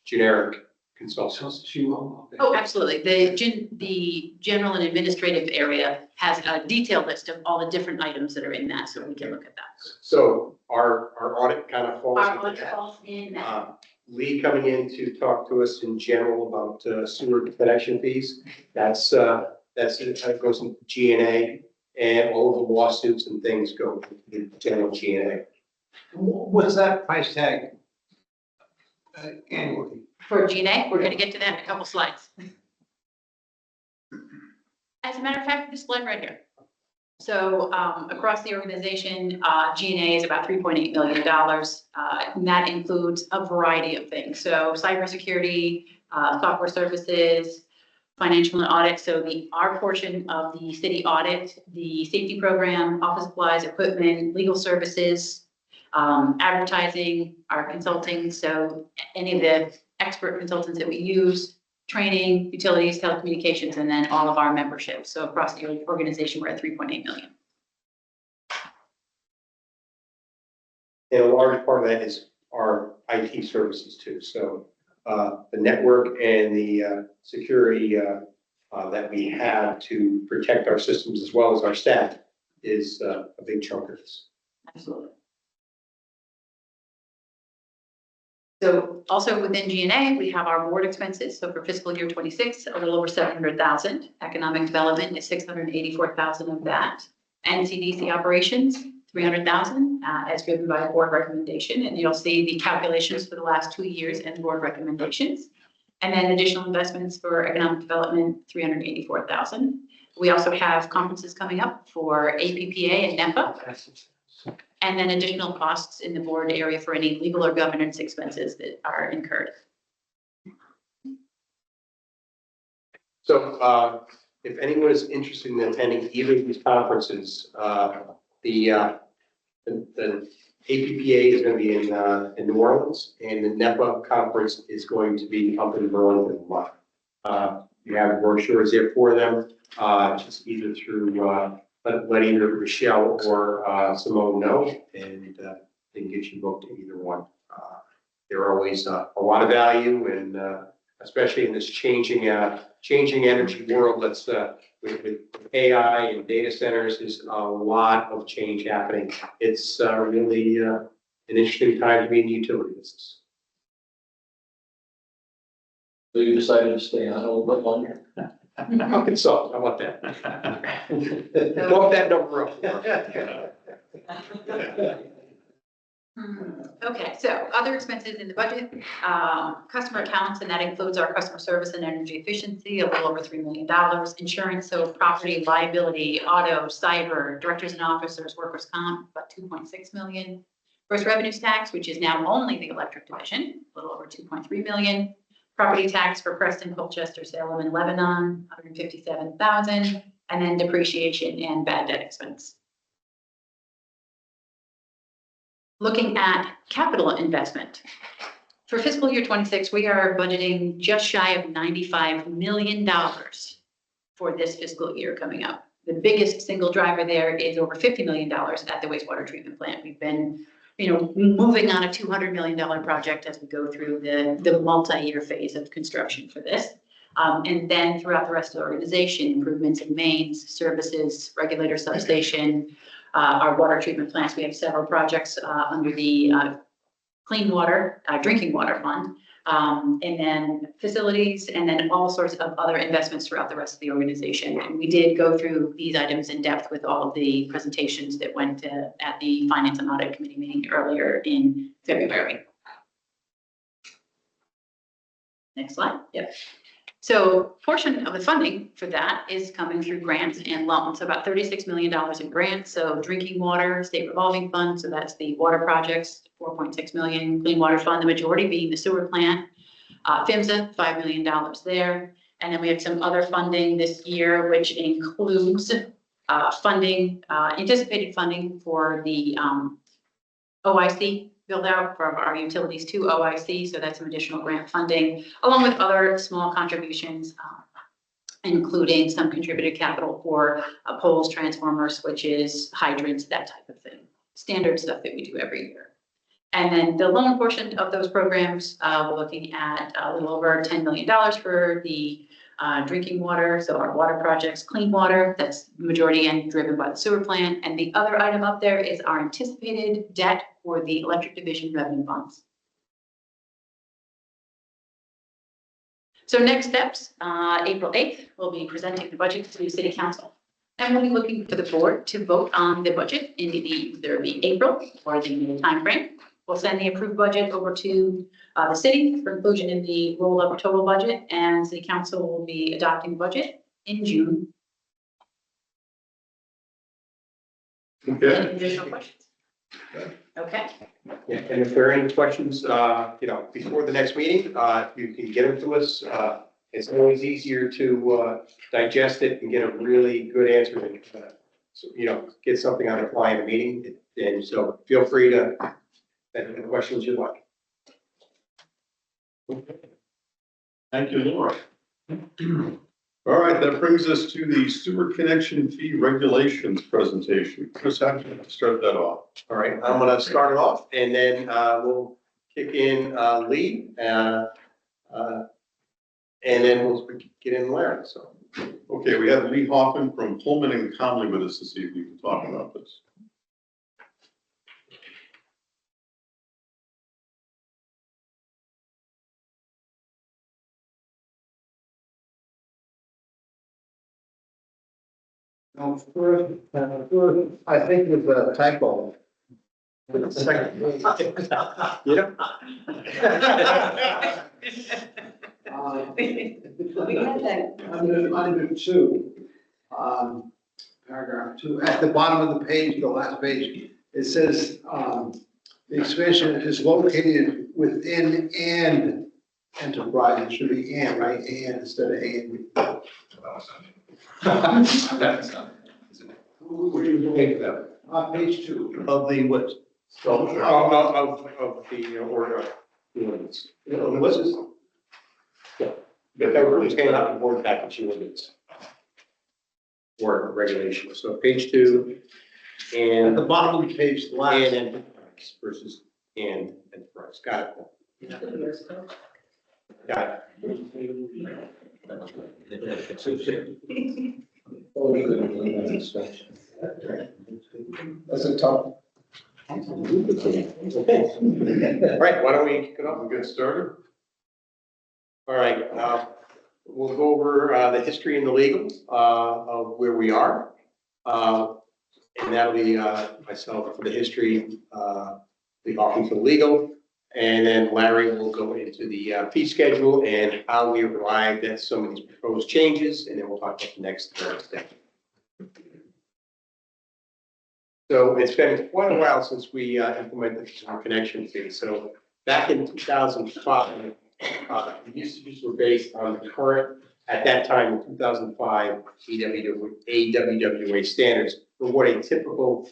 S4: generic consultants.
S2: She will. Okay.
S1: Oh, absolutely. The general and administrative area has a detailed list of all the different items that are in that, so we can look at that.
S4: So our audit kind of falls
S1: Our
S4: into
S1: audit
S4: that.
S1: falls in that.
S4: Lee coming in to talk to us in general about sewer connection fees. That goes into G&A, and all of the lawsuits and things go into the general G&A.
S2: What's that price tag annually?
S1: For G&A, we're gonna get to that in a couple slides. As a matter of fact, this slide right here. So across the organization, G&A is about $3.8 million. And that includes a variety of things. So cybersecurity, software services, financial and audit. So our portion of the city audit, the safety program, office supplies, equipment, legal services, advertising, our consulting. So any of the expert consultants that we use, training, utilities, telecommunications, and then all of our memberships. So across the organization, we're at 3.8 million.
S4: And a large part of that is our IT services too. So the network and the security that we have to protect our systems as well as our staff is a big chunk of this.
S1: Absolutely. So also within G&A, we have our board expenses. So for fiscal year 26, a little over 700,000. Economic development is 684,000 of that. NCDC operations, 300,000, as driven by board recommendation. And you'll see the calculations for the last 2 years and board recommendations. And then additional investments for economic development, 384,000. We also have conferences coming up for APPA and NEPA. And then additional costs in the board area for any legal or governance expenses that are incurred.
S4: So if anyone is interested in attending either of these conferences, the APPA is going to be in New Orleans, and the NEPA conference is going to be up in Berlin. You have brochures there for them, just either through let either Michelle or Simone know, and they can get you booked to either one. They're always a lot of value, and especially in this changing energy world that's with AI and data centers, there's a lot of change happening. It's really an interesting time to be in the utility business.
S6: So you decided to stay on a little bit longer?
S4: I'll consult, how about that? Bump that number up.
S1: Okay, so other expenses in the budget, customer accounts, and that includes our customer service and energy efficiency, a little over $3 million. Insurance, so property, liability, auto, cyber, directors and officers, workers' comp, about 2.6 million. Gross revenues tax, which is now only the electric division, a little over 2.3 million. Property tax for Preston, Colchester, Salem, and Lebanon, 157,000, and then depreciation and bad debt expense. Looking at capital investment. For fiscal year 26, we are budgeting just shy of $95 million for this fiscal year coming up. The biggest single driver there is over $50 million at the wastewater treatment plant. We've been moving on a $200 million project as we go through the multi-year phase of construction for this. And then throughout the rest of the organization, improvements in mains, services, regulator substation, our water treatment plants. We have several projects under the clean water, drinking water fund, and then facilities, and then all sorts of other investments throughout the rest of the organization. And we did go through these items in depth with all of the presentations that went at the Finance and Audit Committee meeting earlier in February. Next slide. Yep. So portion of the funding for that is coming through grants and loans, so about $36 million in grants. So drinking water, state revolving fund, so that's the water projects, 4.6 million, clean water fund, the majority being the sewer plant. PHMSA, $5 million there. And then we have some other funding this year, which includes funding, anticipated funding for the OIC build out from our utilities to OIC. So that's some additional grant funding, along with other small contributions, including some contributed capital for poles, transformers, switches, hydrants, that type of thing. Standard stuff that we do every year. And then the loan portion of those programs, we're looking at a little over $10 million for the drinking water. So our water projects, clean water, that's the majority and driven by the sewer plant. And the other item up there is our anticipated debt for the electric division revenue bonds. So next steps, April 8th, we'll be presenting the budget to the City Council. And we'll be looking for the board to vote on the budget in either the April or the May timeframe. We'll send the approved budget over to the city for inclusion in the roll-up total budget, and City Council will be adopting the budget in June.
S3: Okay.
S1: Any additional questions? Okay.
S4: Yeah, and if there are any questions, before the next meeting, you can get them to us. It's always easier to digest it and get a really good answer than, get something on a fly in a meeting. And so feel free to ask the questions you like.
S3: Thank you, Laura. All right, that brings us to the sewer connection fee regulations presentation. Chris, how do you start that off?
S4: All right, I'm gonna start it off and then we'll kick in Lee. And then we'll get in Larry, so.
S3: Okay, we have Lee Hoffman from Pullman and Conley with us this evening to talk about this.
S2: I think it's a typo. Second.
S4: Yep.
S8: We had that.
S2: Under two, paragraph 2, at the bottom of the page, the last page, it says, the expansion is located within and enterprise. It should be and, right? And instead of and. Where do you take that? Page 2.
S4: Of the what? Of the order. What's this? Yeah. But that was going out the board package ordinance. Or regulation. So page 2
S2: At
S4: and.
S2: the bottom of the page, the last.
S4: And enterprise versus and enterprise. Got it. Got
S2: That's a tough.
S4: All right, why don't we kick it off
S3: We'll get started.
S4: All right, we'll go over the history and the legal of where we are. And that'll be myself for the history, Lee Hoffman for the legal. And then Larry will go into the fee schedule and how we arrived at some of these proposed changes. And then we'll talk about the next step. So it's been quite a while since we implemented the connection fee. So back in 2005, the usages were based on the current, at that time in 2005, AWWA standards for what a typical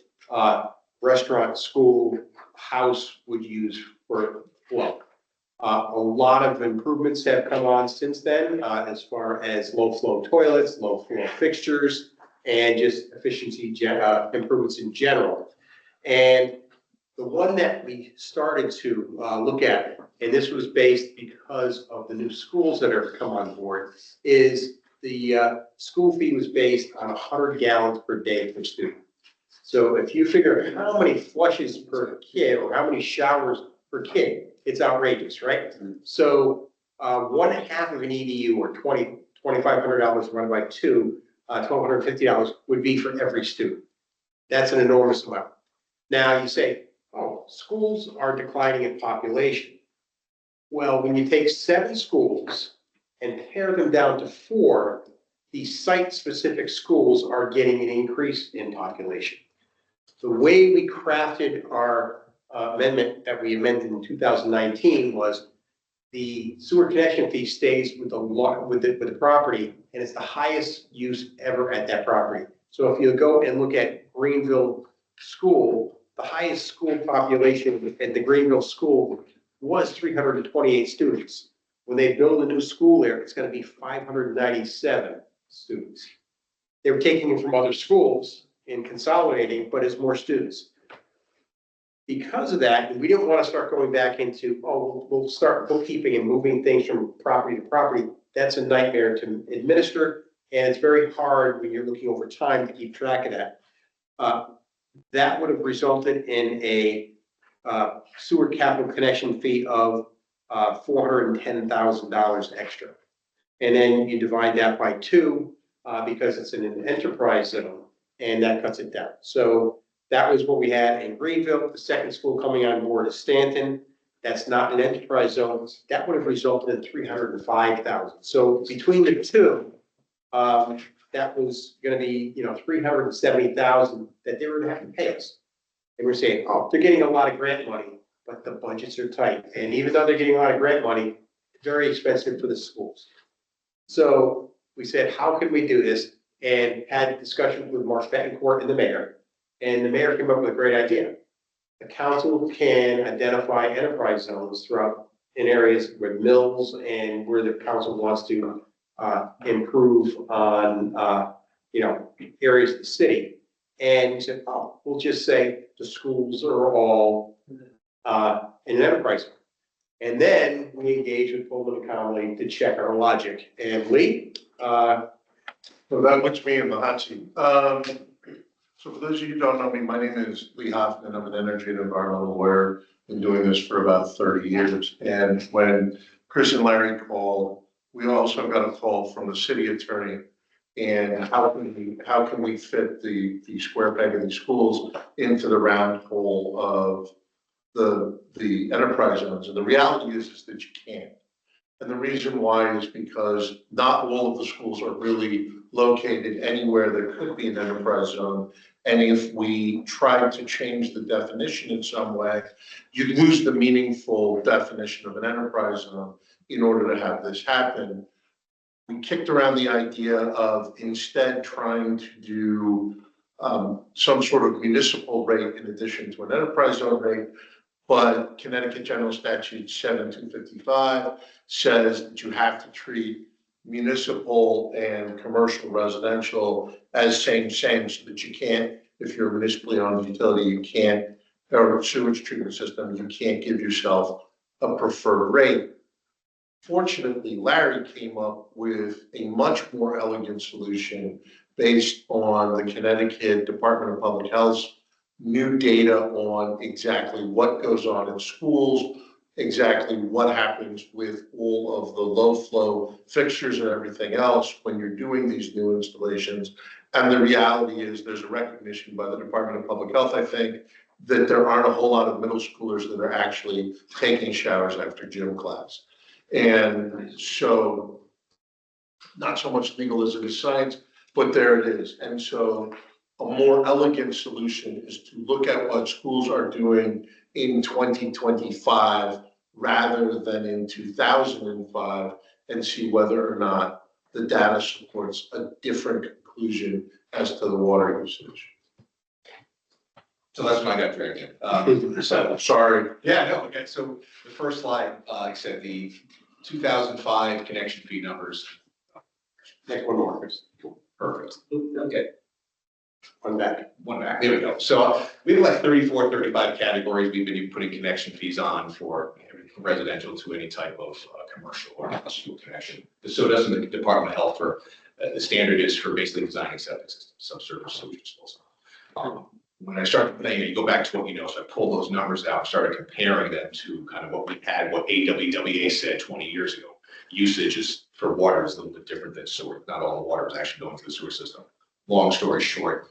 S4: restaurant, school, house would use for flow. A lot of improvements have come on since then, as far as low flow toilets, low flow fixtures, and just efficiency improvements in general. And the one that we started to look at and this was based because of the new schools that have come on board, is the school fee was based on 100 gallons per day per student. So if you figure how many flushes per kid or how many showers per kid, it's outrageous, right? So 1/2 of an EDU or $2,500 divided by 2, $1,250 would be for every student. That's an enormous amount. Now you say, oh, schools are declining in population. Well, when you take 7 schools and pare them down to 4, the site-specific schools are getting an increase in population. The way we crafted our amendment that we amended in 2019 was the sewer connection fee stays with the property, and it's the highest use ever at that property. So if you go and look at Greenville School, the highest school population at the Greenville School was 328 students. When they build a new school there, it's going to be 597 students. They were taking them from other schools and consolidating, but it's more students. Because of that, we didn't want to start going back into, oh, we'll start bookkeeping and moving things from property to property. That's a nightmare to administer, and it's very hard when you're looking over time to keep track of that. That would have resulted in a sewer capital connection fee of $410,000 extra. And then you divide that by 2 because it's in an enterprise zone, and that cuts it down. So that was what we had in Greenville. The second school coming on board is Stanton. That's not an enterprise zone. That would have resulted in $305,000. So between the 2, that was going to be, $370,000 that they were going to have to pay us. And we're saying, oh, they're getting a lot of grant money, but the budgets are tight. And even though they're getting a lot of grant money, it's very expensive for the schools. So we said, how can we do this? And had discussions with Mark Betancourt and the mayor. And the mayor came up with a great idea. The council can identify enterprise zones throughout in areas where mills and where the council wants to improve on, areas of the city. And we said, oh, we'll just say the schools are all in an enterprise zone. And then we engaged with Pullman and Connolly to check our logic. And Lee?
S12: So that puts me in the hot seat. So for those of you who don't know me, my name is Lee Hoffman. I'm an energy and environmental lawyer. Been doing this for about 30 years. And when Chris and Larry called, we also got a call from the city attorney. And how can we fit the square peg of these schools into the round hole of the enterprise zones? And the reality is that you can't. And the reason why is because not all of the schools are really located anywhere there could be an enterprise zone. And if we tried to change the definition in some way, you'd lose the meaningful definition of an enterprise zone in order to have this happen. We kicked around the idea of instead trying to do some sort of municipal rate in addition to an enterprise zone rate. But Connecticut General Statute 7255 says that you have to treat municipal and commercial residential as same, so that you can't, if you're a municipally owned utility, you can't, or sewage treatment system, you can't give yourself a preferred rate. Fortunately, Larry came up with a much more elegant solution based on the Connecticut Department of Public Health's new data on exactly what goes on in schools, exactly what happens with all of the low flow fixtures and everything else when you're doing these new installations. And the reality is there's a recognition by the Department of Public Health, I think, that there aren't a whole lot of middle schoolers that are actually taking showers after gym class. And so not so much legal as it is science, but there it is. And so a more elegant solution is to look at what schools are doing in 2025 rather than in 2005 and see whether or not the data supports a different conclusion as to the water usage.
S13: So that's what I got for you.
S12: So, sorry.
S13: Yeah, no, okay, so the first slide, like I said, the 2005 connection fee numbers.
S4: Next one more.
S13: Perfect. Okay.
S4: One back.
S13: There we go. So we have like 34, 35 categories we've been putting connection fees on for residential to any type of commercial or industrial connection. So does the Department of Health for, the standard is for basically designing septic systems, subsurface sewage disposal. When I started playing, you go back to what you know, so I pulled those numbers out, started comparing them to kind of what we had, what AWWA said 20 years ago. Usage is for water is a little bit different than sewer. Not all the water is actually going through the sewer system. Long story short,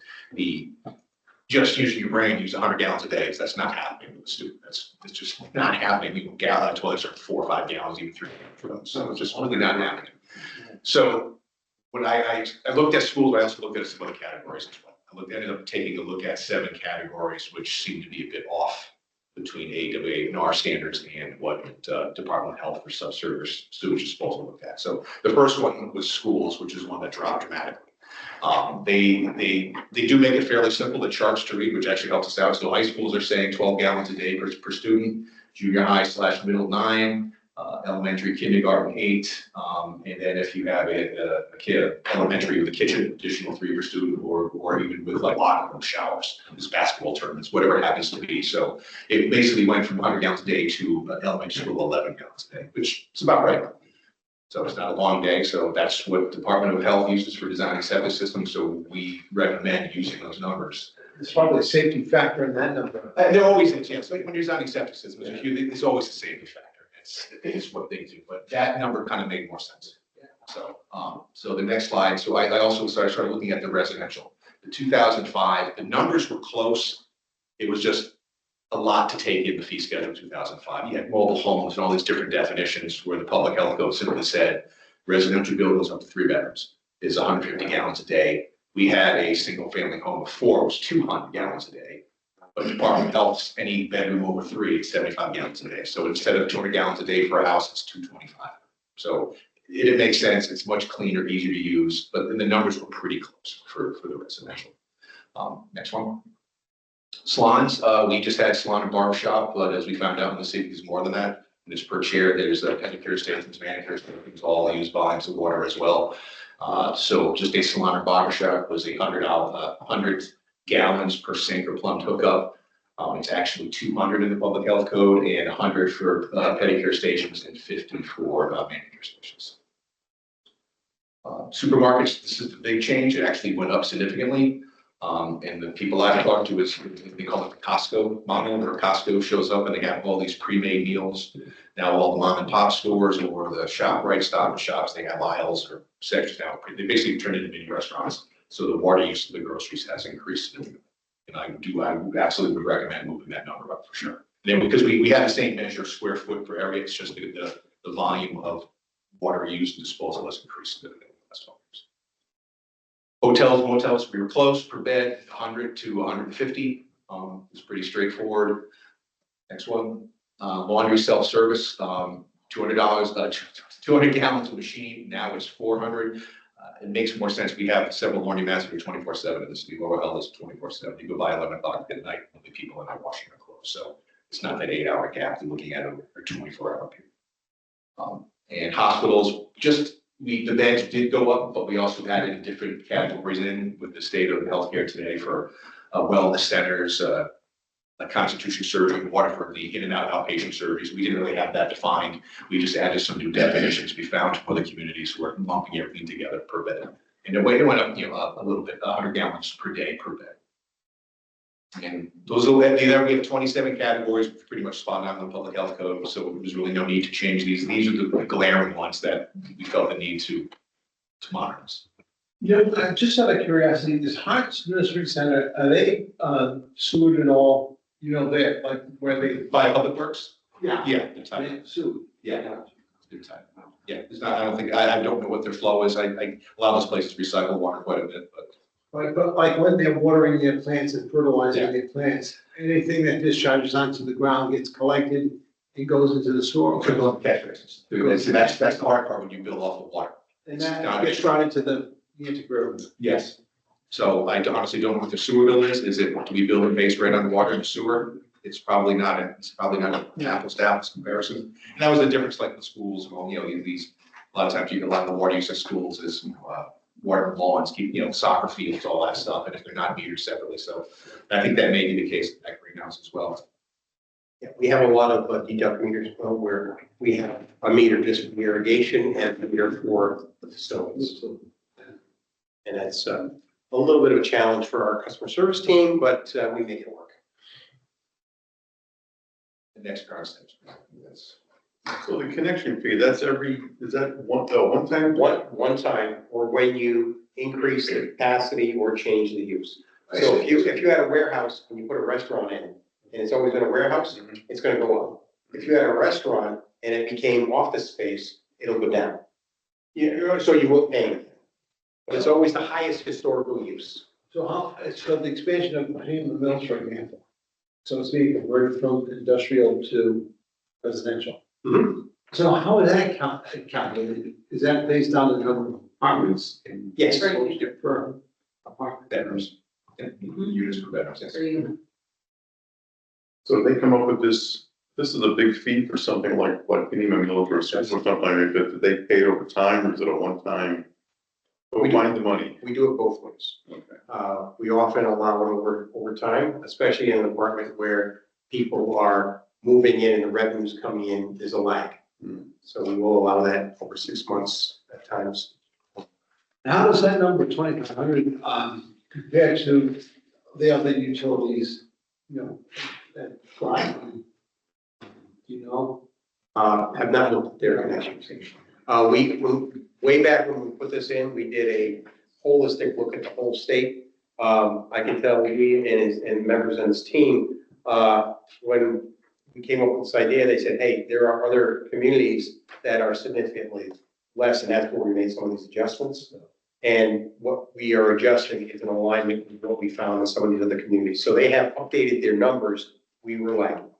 S13: just using your brain, use 100 gallons a day. That's not happening with a student. It's just not happening. People gallon toilets are 4 or 5 gallons, even 3 gallons. So it's just really not happening. So when I looked at schools, I also looked at some other categories as well. Ended up taking a look at 7 categories, which seemed to be a bit off between AWA and our standards and what Department of Health for subsurface sewage disposal looked at. So the first one was schools, which is one that dropped dramatically. They do make it fairly simple, the charts to read, which actually helps us out. So high schools are saying 12 gallons a day per student, junior high / middle 9, elementary, kindergarten 8, and then if you have a kid elementary with a kitchen, additional 3 per student, or even with like locker room showers, just basketball tournaments, whatever it happens to be. So it basically went from 100 gallons a day to elementary school 11 gallons a day, which is about right. So it's not a long day. So that's what Department of Health uses for designing septic systems. So we recommend using those numbers.
S2: There's probably a safety factor in that number.
S13: There always is, yes. When you're designing septic systems, there's always a safety factor. It's what they do, but that number kind of made more sense. So, so the next slide. So I also started looking at the residential. The 2005, the numbers were close. It was just a lot to take in the fee schedule in 2005. You had mobile homes and all these different definitions where the public health code simply said residential buildings up to 3 bedrooms is 150 gallons a day. We had a single family home of 4, was 200 gallons a day. But Department of Health, any bedroom over 3, it's 75 gallons a day. So instead of 200 gallons a day for a house, it's 225. So it makes sense. It's much cleaner, easier to use, but then the numbers were pretty close for the residential. Next one. Salons, we just had salon and barber shop, but as we found out in the city, there's more than that. And it's per chair. There's pedicure stations, manicure stations, all use volumes of water as well. So just a salon or barber shop was $100 gallons per sink or plumbed hookup. It's actually 200 in the public health code and 100 for pedicure stations and 50 for manicure stations. Supermarkets, this is the big change. It actually went up significantly. And the people I've talked to is, they call it the Costco model, where Costco shows up and they have all these pre-made meals. Now all the mom and pop stores or the ShopRite Stop and Shops, they have aisles or sections now. They basically turn into mini restaurants. So the water use of the groceries has increased significantly. And I absolutely would recommend moving that number up for sure. And then because we have the same measure square foot per area, it's just the volume of water used and disposal has increased significantly in the last 12 years. Hotels, motels, we were close per bed, 100 to 150. It's pretty straightforward. Next one, laundry self-service, $200, 200 gallons of machine. Now it's 400. It makes more sense. We have several laundromats that are 24/7 in the city. Lower Hill is 24/7. You go by 11 o'clock at night, only people are not washing their clothes. So it's not that 8-hour gap. You're looking at a 24-hour period. And hospitals, the beds did go up, but we also added different categories in with the state of healthcare today for wellness centers, constitution surgery, water for the in and out outpatient surgeries. We didn't really have that defined. We just added some new definitions we found from other communities who are lumping everything together per bed. And the way it went up, a little bit, 100 gallons per day per bed. And those are, we have 27 categories, pretty much spot on the public health code. So there's really no need to change these. These are the glaring ones that we felt the need to modernize.
S2: Yeah, just out of curiosity, this Hart's Nursery Center, are they sued at all? They're like where they.
S13: By Public Works?
S2: Yeah.
S13: Yeah, they're tied.
S2: They're sued.
S13: Yeah. They're tied. Yeah, it's not, I don't know what their flow is. A lot of those places recycle water quite a bit, but.
S2: Right, but like when they're watering their plants and fertilizing their plants, anything that discharges onto the ground gets collected and goes into the soil.
S13: Catch basins. That's the hard part when you build off of water.
S2: And that gets brought into the integrated.
S13: Yes. So I honestly don't know what the sewer bill is. Do we build it based right on the water in the sewer? It's probably not an apples to apples comparison. And that was the difference, like the schools, a lot of times a lot of the water use at schools is, water lawns, soccer fields, all that stuff. And if they're not metered separately. So I think that may be the case at greenhouse as well.
S4: Yeah, we have a lot of deduct meters where we have a meter just for irrigation and a meter for the facilities. And that's a little bit of a challenge for our customer service team, but we make it work.
S13: The next concept.
S3: So the connection fee, that's is that one time?
S4: One time, or when you increase the capacity or change the use. So if you had a warehouse and you put a restaurant in, and it's always been a warehouse, it's gonna go up. If you had a restaurant and it became office space, it'll go down. So you won't pay anything. But it's always the highest historical use.
S2: So the expansion of Green Mills, for example, so it's being converted from industrial to residential.
S4: Mhm.
S2: So how is that calculated? Is that based on the number of apartments?
S4: Yes.
S2: Per apartment.
S13: Bedrooms. Yeah, units per bedrooms, yes.
S3: So they come up with this is a big fee for something like what Kenema Mills or something like that, did they pay it over time or is it a one-time?
S4: We
S3: Find the money.
S4: We do it both ways.
S3: Okay.
S4: We often allow it over time, especially in an apartment where people are moving in and the revenue's coming in, there's a lag. So we will allow that over 6 months at times.
S2: How does that number 2,500 compare to the other utilities, that fly? Do you know?
S4: Have not looked at their connections. Way back when we put this in, we did a holistic look at the whole state. I can tell we and members on this team, when we came up with this idea, they said, hey, there are other communities that are significantly less, and that's where we made some of these adjustments. And what we are adjusting is in alignment with what we found in some of these other communities. So they have updated their numbers. We were lagging.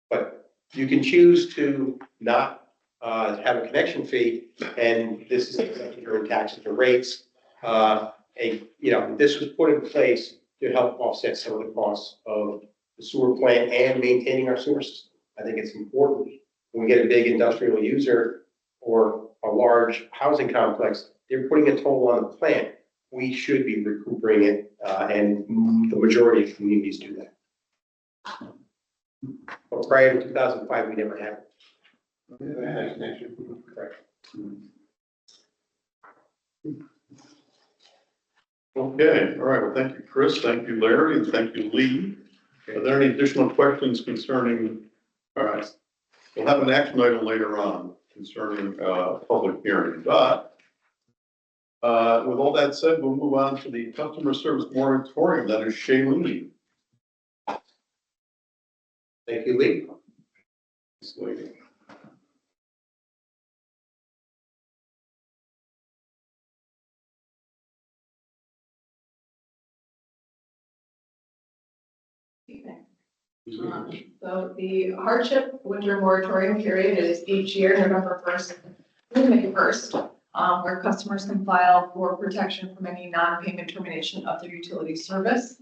S4: But you can choose to not have a connection fee, and this is accepted during taxes or rates. This was put in place to help offset some of the costs of the sewer plant and maintaining our sewer system. I think it's important when we get a big industrial user or a large housing complex, they're putting a toll on the plant. We should be recuperating it, and the majority of communities do that. But prior to 2005, we never had it. Correct.
S3: Okay, all right, well, thank you, Chris, thank you, Larry, and thank you, Lee. Are there any additional questions concerning, all right, we'll have an action item later on concerning public hearing, but with all that said, we'll move on to the customer service moratorium, that is Shailene.
S4: Thank you, Lee.
S3: This lady.
S14: So the hardship winter moratorium period is each year, November 1st through May 1st, where customers can file for protection from any non-payment termination of their utility service.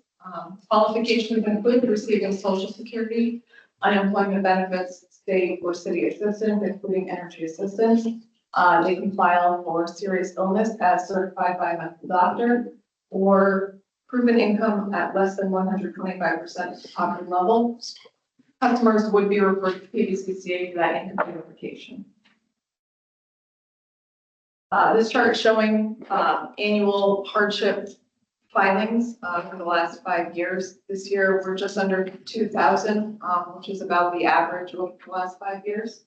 S14: Qualifications include receiving Social Security, unemployment benefits, state or city assistance, including energy assistance. They can file for serious illness as certified by a medical doctor, or proven income at less than 125% of the poverty level. Customers would be referred to PBCCA for that income verification. This chart is showing annual hardship filings for the last 5 years. This year, we're just under 2,000, which is about the average over the last 5 years.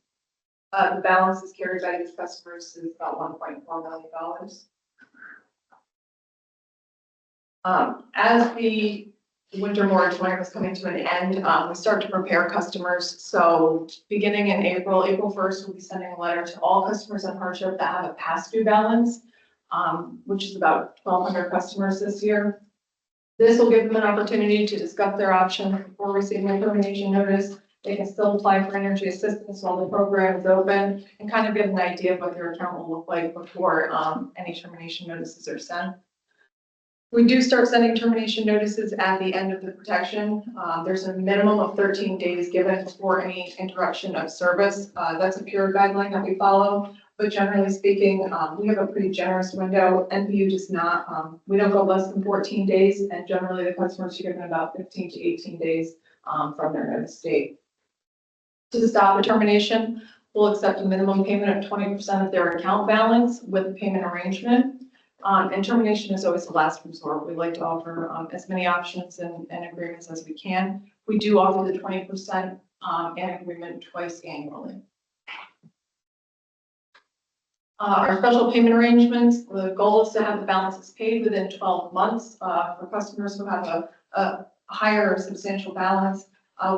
S14: The balance is carried by these customers is about $1.4 million. As the winter moratorium is coming to an end, we start to prepare customers. So beginning in April 1st, we'll be sending a letter to all customers on hardship that have a past due balance, which is about 1,200 customers this year. This will give them an opportunity to discuss their options before receiving a termination notice. They can still apply for energy assistance while the program is open and kind of get an idea of what their account will look like before any termination notices are sent. We do start sending termination notices at the end of the protection. There's a minimum of 13 days given before any interruption of service. That's a pure guideline that we follow. but generally speaking, we have a pretty generous window. NPU does not, we don't go less than 14 days, and generally the customers are given about 15 to 18 days from their notice date. To stop the termination, we'll accept a minimum payment of 20% of their account balance with a payment arrangement. And termination is always the last resort. We like to offer as many options and agreements as we can. We do offer the 20% and agreement twice annually. Our special payment arrangements, the goal is to have the balances paid within 12 months. For customers who have a higher or substantial balance,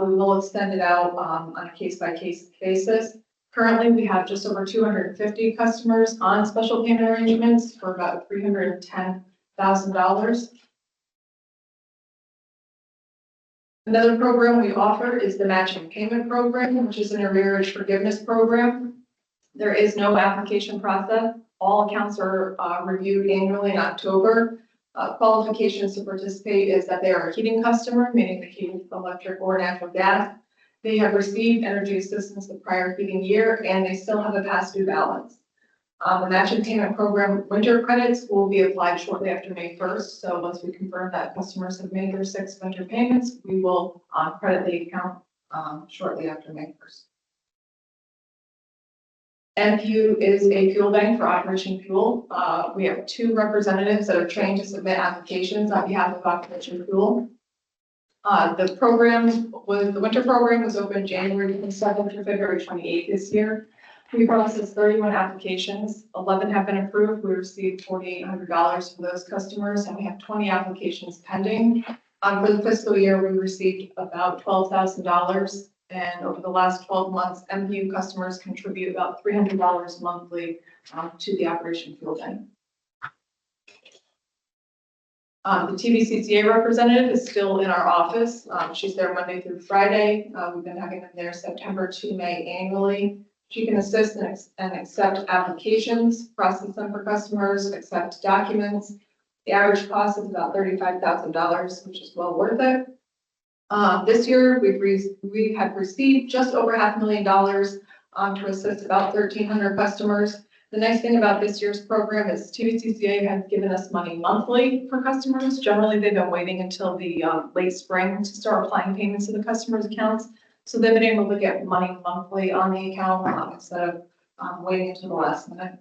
S14: we will extend it out on a case-by-case basis. Currently, we have just over 250 customers on special payment arrangements for about $310,000. Another program we offer is the matching payment program, which is an arrearage forgiveness program. There is no application process. All accounts are reviewed annually in October. Qualifications to participate is that they are a heating customer, meaning they heat with electric or natural gas. They have received energy assistance the prior heating year, and they still have a past due balance. The matching payment program winter credits will be applied shortly after May 1st. So once we confirm that customers have made their 6 winter payments, we will credit the account shortly after May 1st. NPU is a fuel bank for Operation Fuel. We have 2 representatives that are trained to submit applications on behalf of Operation Fuel. The winter program was open January 27th through February 28th this year. We processed 31 applications, 11 have been approved. We received $4,800 for those customers, and we have 20 applications pending. For the fiscal year, we received about $12,000, and over the last 12 months, MPU customers contribute about $300 monthly to the Operation Fuel Bank. The TVCCA representative is still in our office. She's there Monday through Friday. We've been having them there September to May annually. She can assist and accept applications, process them for customers, accept documents. The average cost is about $35,000, which is well worth it. This year, we have received just over $500,000 to assist about 1,300 customers. The nice thing about this year's program is TVCCA has given us money monthly for customers. Generally, they've been waiting until the late spring to start applying payments to the customers' accounts. So they've been able to get money monthly on the account instead of waiting until the last minute.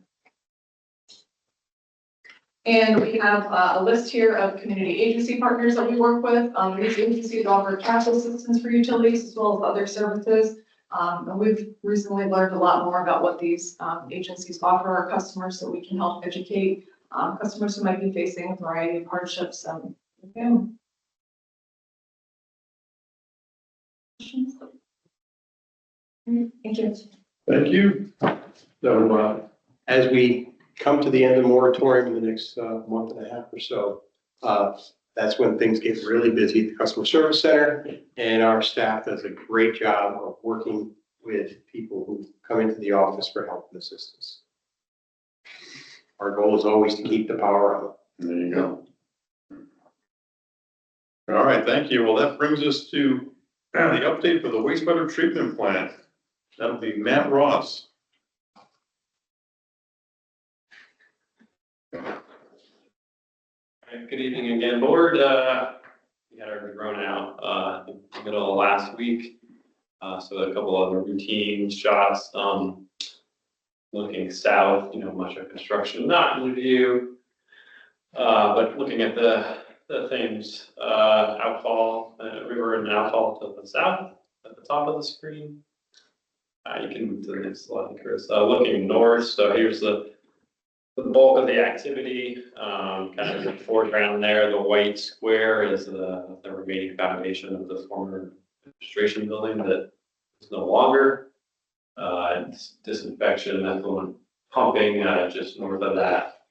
S14: And we have a list here of community agency partners that we work with. These agencies offer cash assistance for utilities as well as other services. And we've recently learned a lot more about what these agencies offer our customers, so we can help educate customers who might be facing a variety of hardships. Thank you.
S3: Thank you.
S4: So as we come to the end of the moratorium in the next month and a half or so, that's when things get really busy at the customer service center, and our staff does a great job of working with people who come into the office for help and assistance. Our goal is always to keep the power on.
S3: There you go. All right, thank you. Well, that brings us to the update for the wastewater treatment plant. That'll be Matt Ross.
S11: Good evening again, board. We had our drone out in the middle of last week. So a couple other routine shots looking south, much of construction not in view. But looking at the things, outfall, river and outfall to the south at the top of the screen. You can move to the next slide, Chris. Looking north, so here's the bulk of the activity, kind of in the foreground there. The white square is the remaining foundation of the former administration building that is no longer. It's disinfection, effluent pumping just north of that.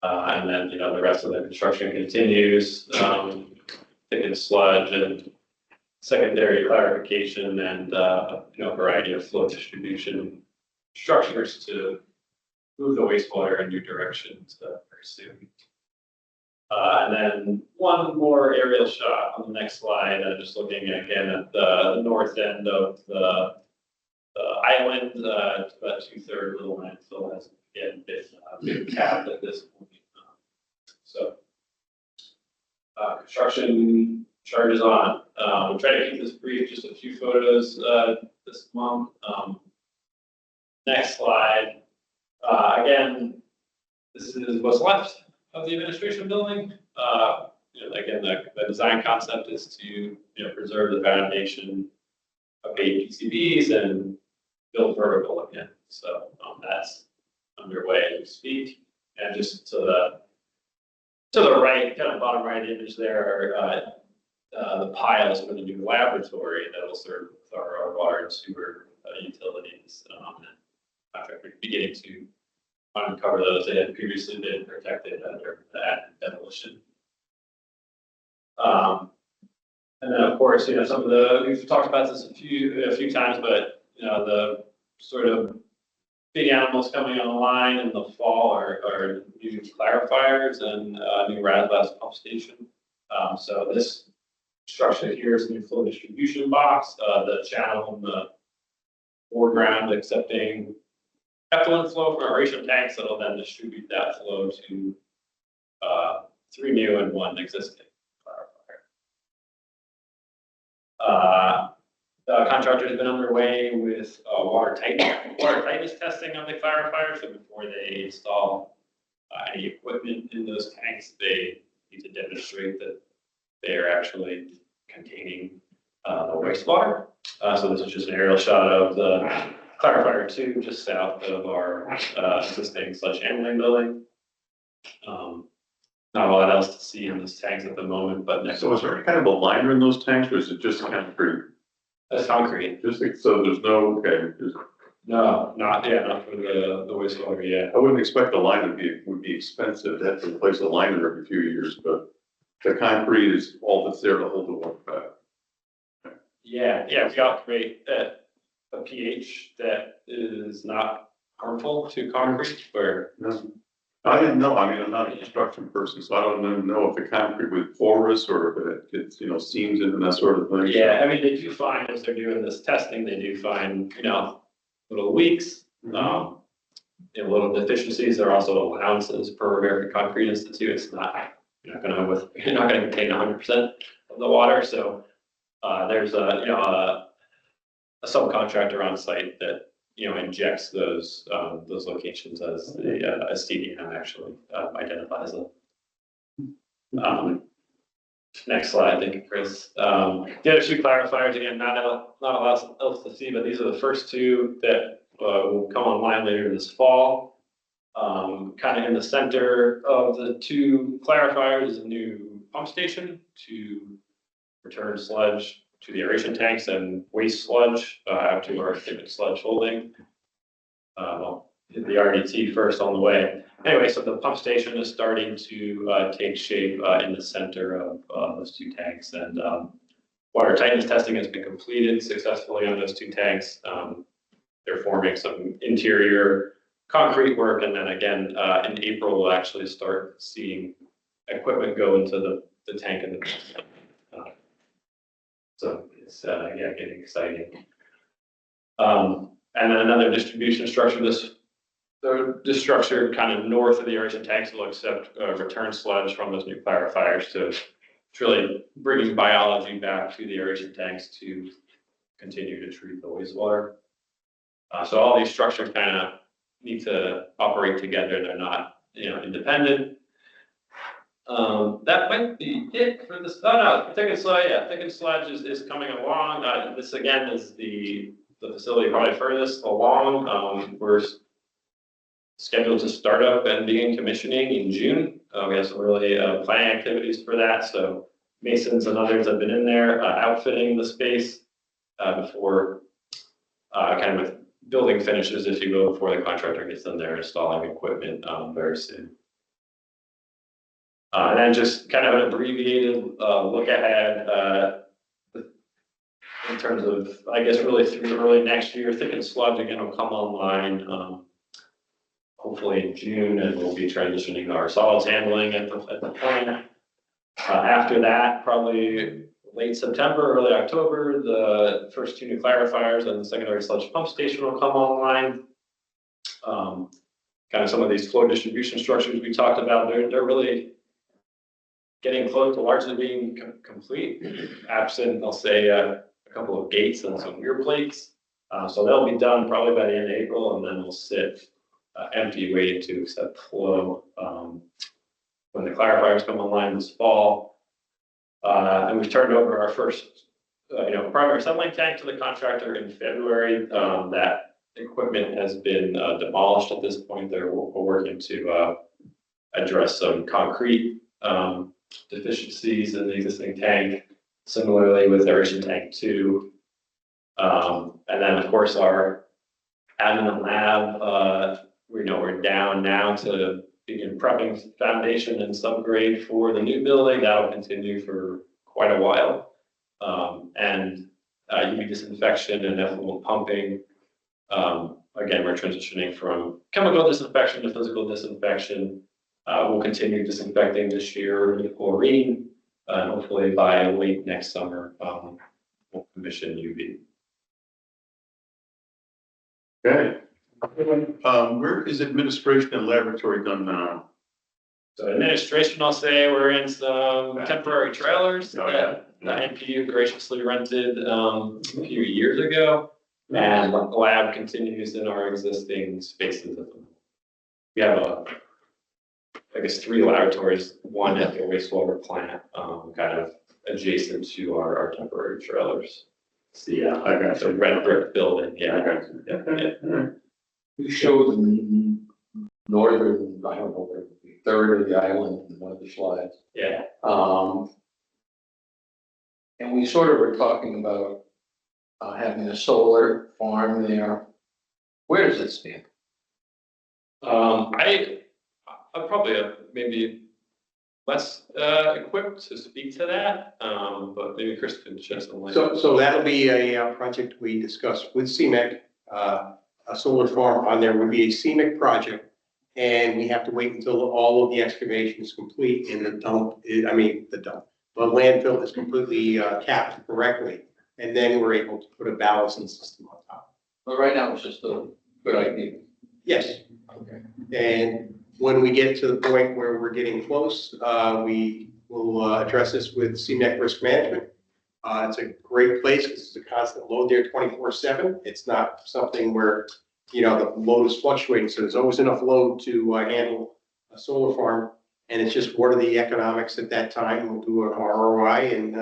S11: And then, the rest of the construction continues, thick sludge and secondary clarification and, a variety of flow distribution structures to move the wastewater in new directions very soon. And then one more aerial shot on the next slide, just looking again at the north end of the island, about 2/3 of the landfill has again been capped at this point. So, construction charges on. Try to keep this brief, just a few photos this month. Next slide. Again, this is what's left of the administration building. Again, the design concept is to preserve the foundation of 8 PCBs and build vertical again. So that's underway as we speak. And just to the right, kind of bottom right image there, are the piles for the new laboratory that will serve our water and sewer utilities. Contractor beginning to uncover those that had previously been protected under that demolition. And then of course, some of we've talked about this a few times, but the sort of big animals coming online in the fall are new clarifiers and new RASBAS pump station. So this structure here is a new flow distribution box, the channel in the foreground accepting effluent flow from aeration tanks that'll then distribute that flow to 3 new and 1 existing clarifier. The contractor has been underway with water tightness testing of the clarifier. So before they install any equipment in those tanks, they need to demonstrate that they are actually containing the wastewater. So this is just an aerial shot of the clarifier 2 just south of our existing sludge handling building. Not a lot else to see in those tanks at the moment, but next.
S3: So is there any kind of a liner in those tanks, or is it just concrete?
S11: That's concrete.
S3: Just like, so there's no, okay,
S11: No, not for the wastewater yet.
S3: I wouldn't expect the liner would be expensive. They have to replace the liner every few years, but the concrete is all that's there to hold the water back.
S11: Yeah, we got great a pH that is not harmful to concrete where.
S3: No. I didn't know. I mean, I'm not a construction person, so I don't even know if the concrete was porous or if it gets, seams in and that sort of thing.
S11: Yeah, I mean, they do find as they're doing this testing, they do find, little leaks, little deficiencies. There are also allowances per American Concrete Institute. It's not, you're not gonna contain 100% of the water. So there's a subcontractor on site that injects those locations as the CDM actually identifies them. Next slide, thank you, Chris. The other 2 clarifiers, again, not a lot else to see, but these are the first 2 that will come online later this fall. Kind of in the center of the 2 clarifiers is a new pump station to return sludge to the aeration tanks and waste sludge out to our thick sludge holding. Hit the RDT first on the way. Anyway, so the pump station is starting to take shape in the center of those 2 tanks, and water tightness testing has been completed successfully on those 2 tanks. They're forming some interior concrete work, and then again in April we'll actually start seeing equipment go into the tank and the so it's getting exciting. And then another distribution structure. This structure kind of north of the aeration tanks will accept return sludge from those new clarifiers. So it's really bringing biology back to the aeration tanks to continue to treat the wastewater. So all these structures kind of need to operate together. They're not, independent. That might be it for this. Thickened sludge is coming along. This again is the facility probably furthest along. We're scheduled to start up and begin commissioning in June. We have some really planning activities for that. So masons and others have been in there outfitting the space before kind of with building finishes, if you will, before the contractor gets in there installing equipment very soon. And then just kind of an abbreviated look ahead in terms of, I guess, really through early next year. Thickened sludge again will come online hopefully in June, and we'll be transitioning our solids handling at the plant. After that, probably late September, early October, the first 2 new clarifiers and the secondary sludge pump station will come online. Kind of some of these flow distribution structures we talked about, they're really getting close to largely being complete, absent, I'll say, a couple of gates and some rear plates. So they'll be done probably by the end of April, and then we'll sit empty waiting to accept flow when the clarifiers come online this fall. And we've turned over our first, primary sunlight tank to the contractor in February. That equipment has been demolished at this point. We're working to address some concrete deficiencies in the existing tank. Similarly with aeration tank 2. And then of course our admin and lab, we're down now to begin prepping foundation and subgrade for the new building. That'll continue for quite a while. And UV disinfection and effluent pumping. Again, we're transitioning from chemical disinfection to physical disinfection. We'll continue disinfecting this year with chlorine, and hopefully by late next summer, we'll commission UV.
S3: Okay. Where is administration and laboratory done now?
S11: So administration, I'll say we're in some temporary trailers
S3: Oh, yeah.
S11: that the NPU graciously rented a few years ago. And the lab continues in our existing spaces. We have I guess 3 laboratories, one at the wastewater plant, kind of adjacent to our temporary trailers. So yeah,
S3: I got
S11: the
S3: you.
S11: red brick building, yeah.
S3: I got you.
S11: Yeah.
S6: You showed the northern, I don't know, where it would be, third of the island in one of the slides.
S11: Yeah.
S6: And we sort of were talking about having a solar farm there. Where does it stand?
S11: I'm probably maybe less equipped to speak to that, but maybe Chris can shed some light.
S4: So that'll be a project we discussed with CMEC. A solar farm on there would be a CMEC project. And we have to wait until all of the excavation is complete and the landfill is completely capped correctly. And then we're able to put a balancing system on top.
S6: But right now, it's just a good idea.
S4: Yes.
S6: Okay.
S4: And when we get to the point where we're getting close, we will address this with CMEC Risk Management. It's a great place because it's a constant load there 24/7. It's not something where, the load is fluctuating. So there's always enough load to handle a solar farm. And it's just what are the economics at that time. We'll do an ROI and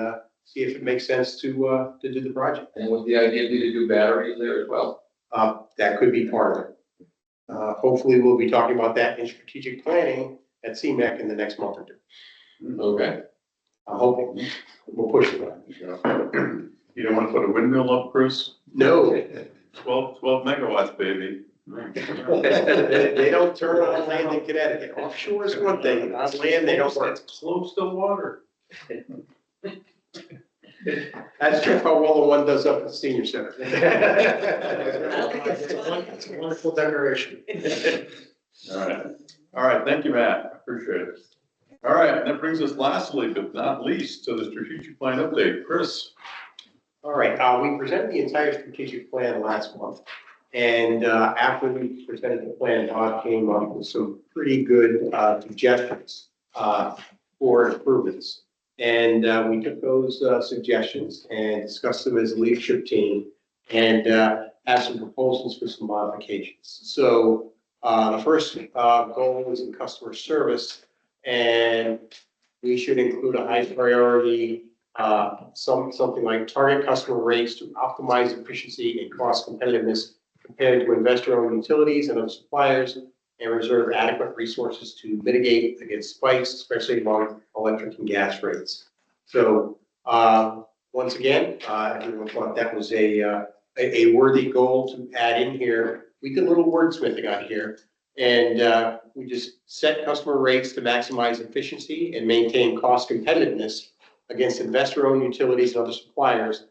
S4: see if it makes sense to do the project.
S6: And would the idea be to do batteries there as well?
S4: That could be part of it. Hopefully, we'll be talking about that in strategic planning at CMEC in the next month or 2.
S6: Okay.
S4: I'm hoping we'll push it.
S3: You don't want to put a windmill up, Chris?
S4: No.
S3: 12 megawatts, baby.
S4: They don't turn on land in Connecticut. Offshore is one thing, on land, they don't work.
S3: It's close to water.
S4: That's just how well the one does up at the senior center.
S2: It's a wonderful decoration.
S3: All right, thank you, Matt, I appreciate it. All right, and that brings us lastly, but not least, to the strategic plan update. Chris?
S4: All right, we presented the entire strategic plan last month. And after we presented the plan, Todd came up with some pretty good suggestions for improvements. And we took those suggestions and discussed them as a leadership team and have some proposals for some modifications. So the first goal is in customer service, and we should include a high priority, something like target customer rates to optimize efficiency and cost competitiveness compared to investor-owned utilities and other suppliers, and reserve adequate resources to mitigate against spikes, especially among electric and gas rates. So once again, everyone thought that was a worthy goal to add in here. We did a little wordsmithing on here, and we just set customer rates to maximize efficiency and maintain cost competitiveness against investor-owned utilities and other suppliers,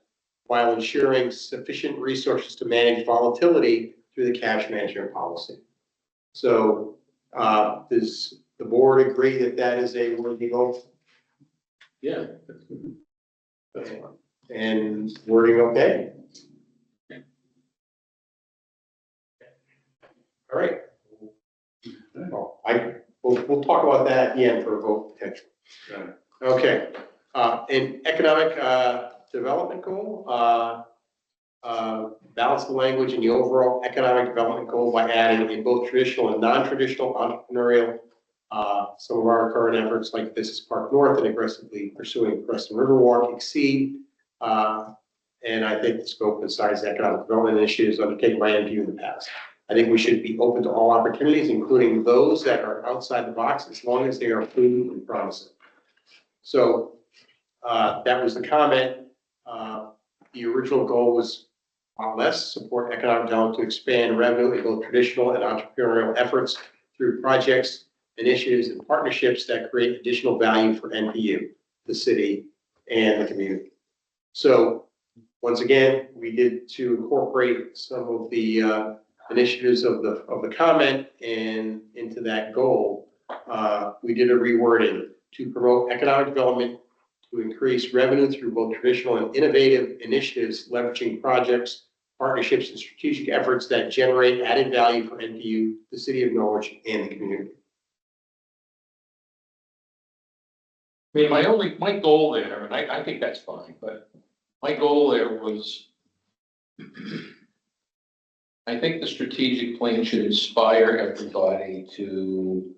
S4: while ensuring sufficient resources to manage volatility through the cash management policy. So does the board agree that that is a worthy goal?
S6: Yeah.
S4: And wording okay? All right. Well, we'll talk about that at the end for a vote potential. Okay, in economic, development goal, balance the language in the overall economic development goal by adding in both traditional and non-traditional entrepreneurial, some of our current efforts like Business Park North and aggressively pursuing Preston Riverwalk exceed, and I think the scope and size of economic development initiatives undertaken by NPU in the past. I think we should be open to all opportunities, including those that are outside the box, as long as they are prudent and promising. So that was the comment. The original goal was less support economic development to expand revenue in both traditional and entrepreneurial efforts through projects, initiatives, and partnerships that create additional value for NPU, the city, and the community. So once again, we did to incorporate some of the initiatives of the comment and into that goal. We did a rewording to promote economic development, to increase revenue through both traditional and innovative initiatives, leveraging projects, partnerships, and strategic efforts that generate added value for NPU, the city of Norwich, and the community.
S6: I mean, my goal there, and I think that's fine, but my goal there was, I think the strategic plan should inspire everybody to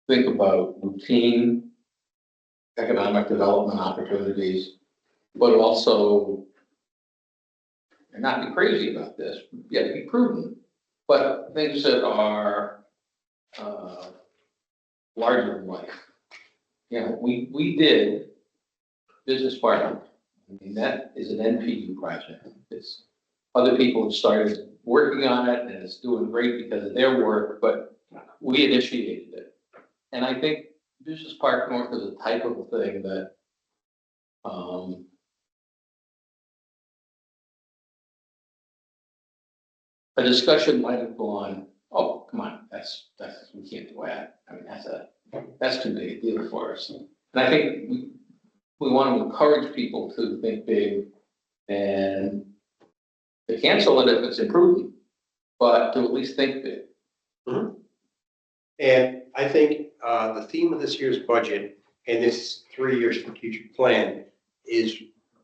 S6: think about routine economic development opportunities, but also, and not be crazy about this, yet be prudent, but things that are larger than life. You know, we did Business Park. I mean, that is an NPU project. It's other people have started working on it and it's doing great because of their work, but we initiated it. And I think Business Park North is a type of a thing that a discussion might have gone, oh, come on, that's we can't do that. I mean, that's too big a deal for us. And I think we want to encourage people to think big and to cancel it if it's imprudent, but to at least think big.
S4: Mm-hmm. And I think the theme of this year's budget and this 3-year strategic plan is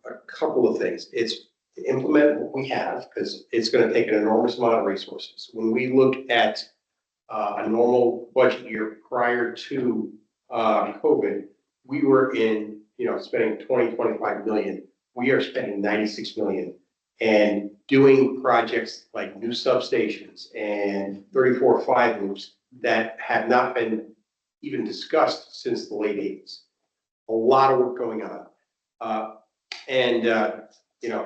S4: a couple of things. It's to implement what we have, because it's going to take an enormous amount of resources. When we look at a normal budget year prior to COVID, we were in, spending 25 million. We are spending 96 million and doing projects like new substations and 34.5 loops that have not been even discussed since the late 80s. A lot of work going on.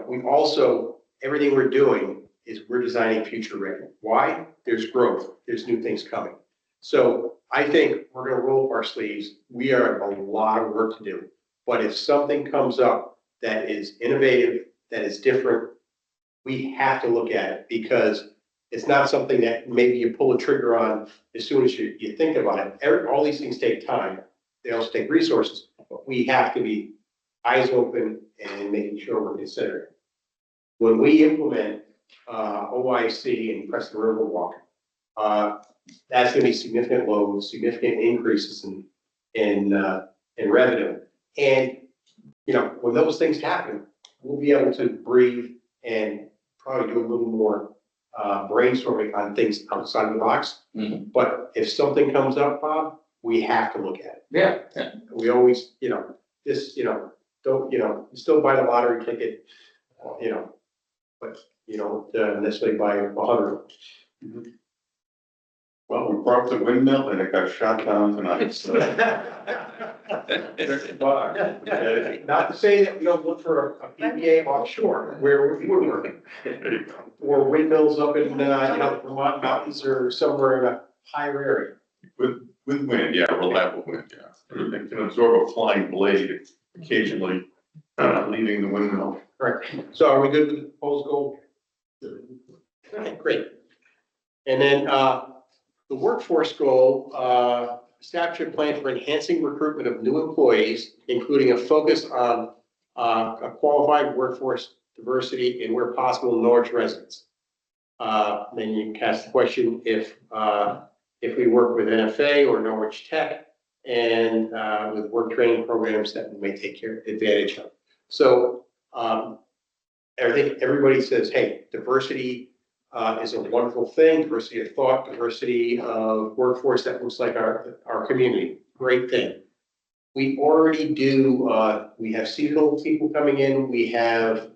S4: We also, everything we're doing is we're designing future ready. Why? There's growth. There's new things coming. So I think we're going to roll up our sleeves. We are a lot of work to do. But if something comes up that is innovative, that is different, we have to look at it, because it's not something that maybe you pull a trigger on as soon as you think about it. All these things take time. They also take resources, but we have to be eyes open and making sure we're considering. When we implement OIC and Preston Riverwalk, that's going to be significant loads, significant increases in revenue. And, when those things happen, we'll be able to breathe and probably do a little more brainstorming on things outside of the box.
S6: Mm-hmm.
S4: But if something comes up, Bob, we have to look at it.
S6: Yeah.
S4: We always, don't, still buy the lottery ticket, but you don't necessarily buy 100.
S3: Mm-hmm. Well, we brought the windmill and it got shot down tonight. So.
S4: Not to say that we don't look for a PPA offshore where we're working. Or windmills up in, the Vermont mountains or somewhere in a higher area.
S3: With wind, yeah, reliable wind, yeah. It can absorb a flying blade occasionally, leaving the windmill.
S4: Correct. So are we good with the proposed goal? Okay, great. And then the workforce goal, staff should plan for enhancing recruitment of new employees, including a focus on a qualified workforce diversity and where possible, Norwich residents. Then you can ask the question if we work with NFA or Norwich Tech and with work training programs that we may take advantage of. So I think everybody says, hey, diversity is a wonderful thing, diversity of thought, diversity of workforce that looks like our community, great thing. We already do, we have seasonal people coming in, we have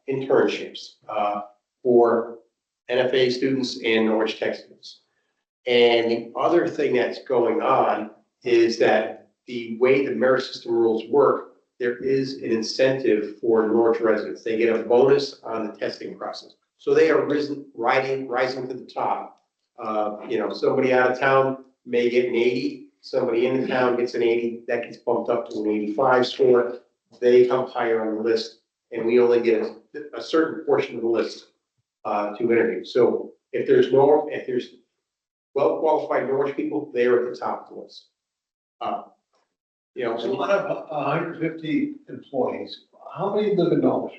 S4: internships for NFA students and Norwich Tech students. And the other thing that's going on is that the way the merit system rules work, there is an incentive for Norwich residents. They get a bonus on the testing process. So they are rising to the top. You know, somebody out of town may get an 80, somebody in the town gets an 80, that gets bumped up to an 85 score. They come higher on the list, and we only get a certain portion of the list to interview. So if there's well-qualified Norwich people, they are at the top of the list. You know,
S2: So out of 150 employees, how many live in Norwich?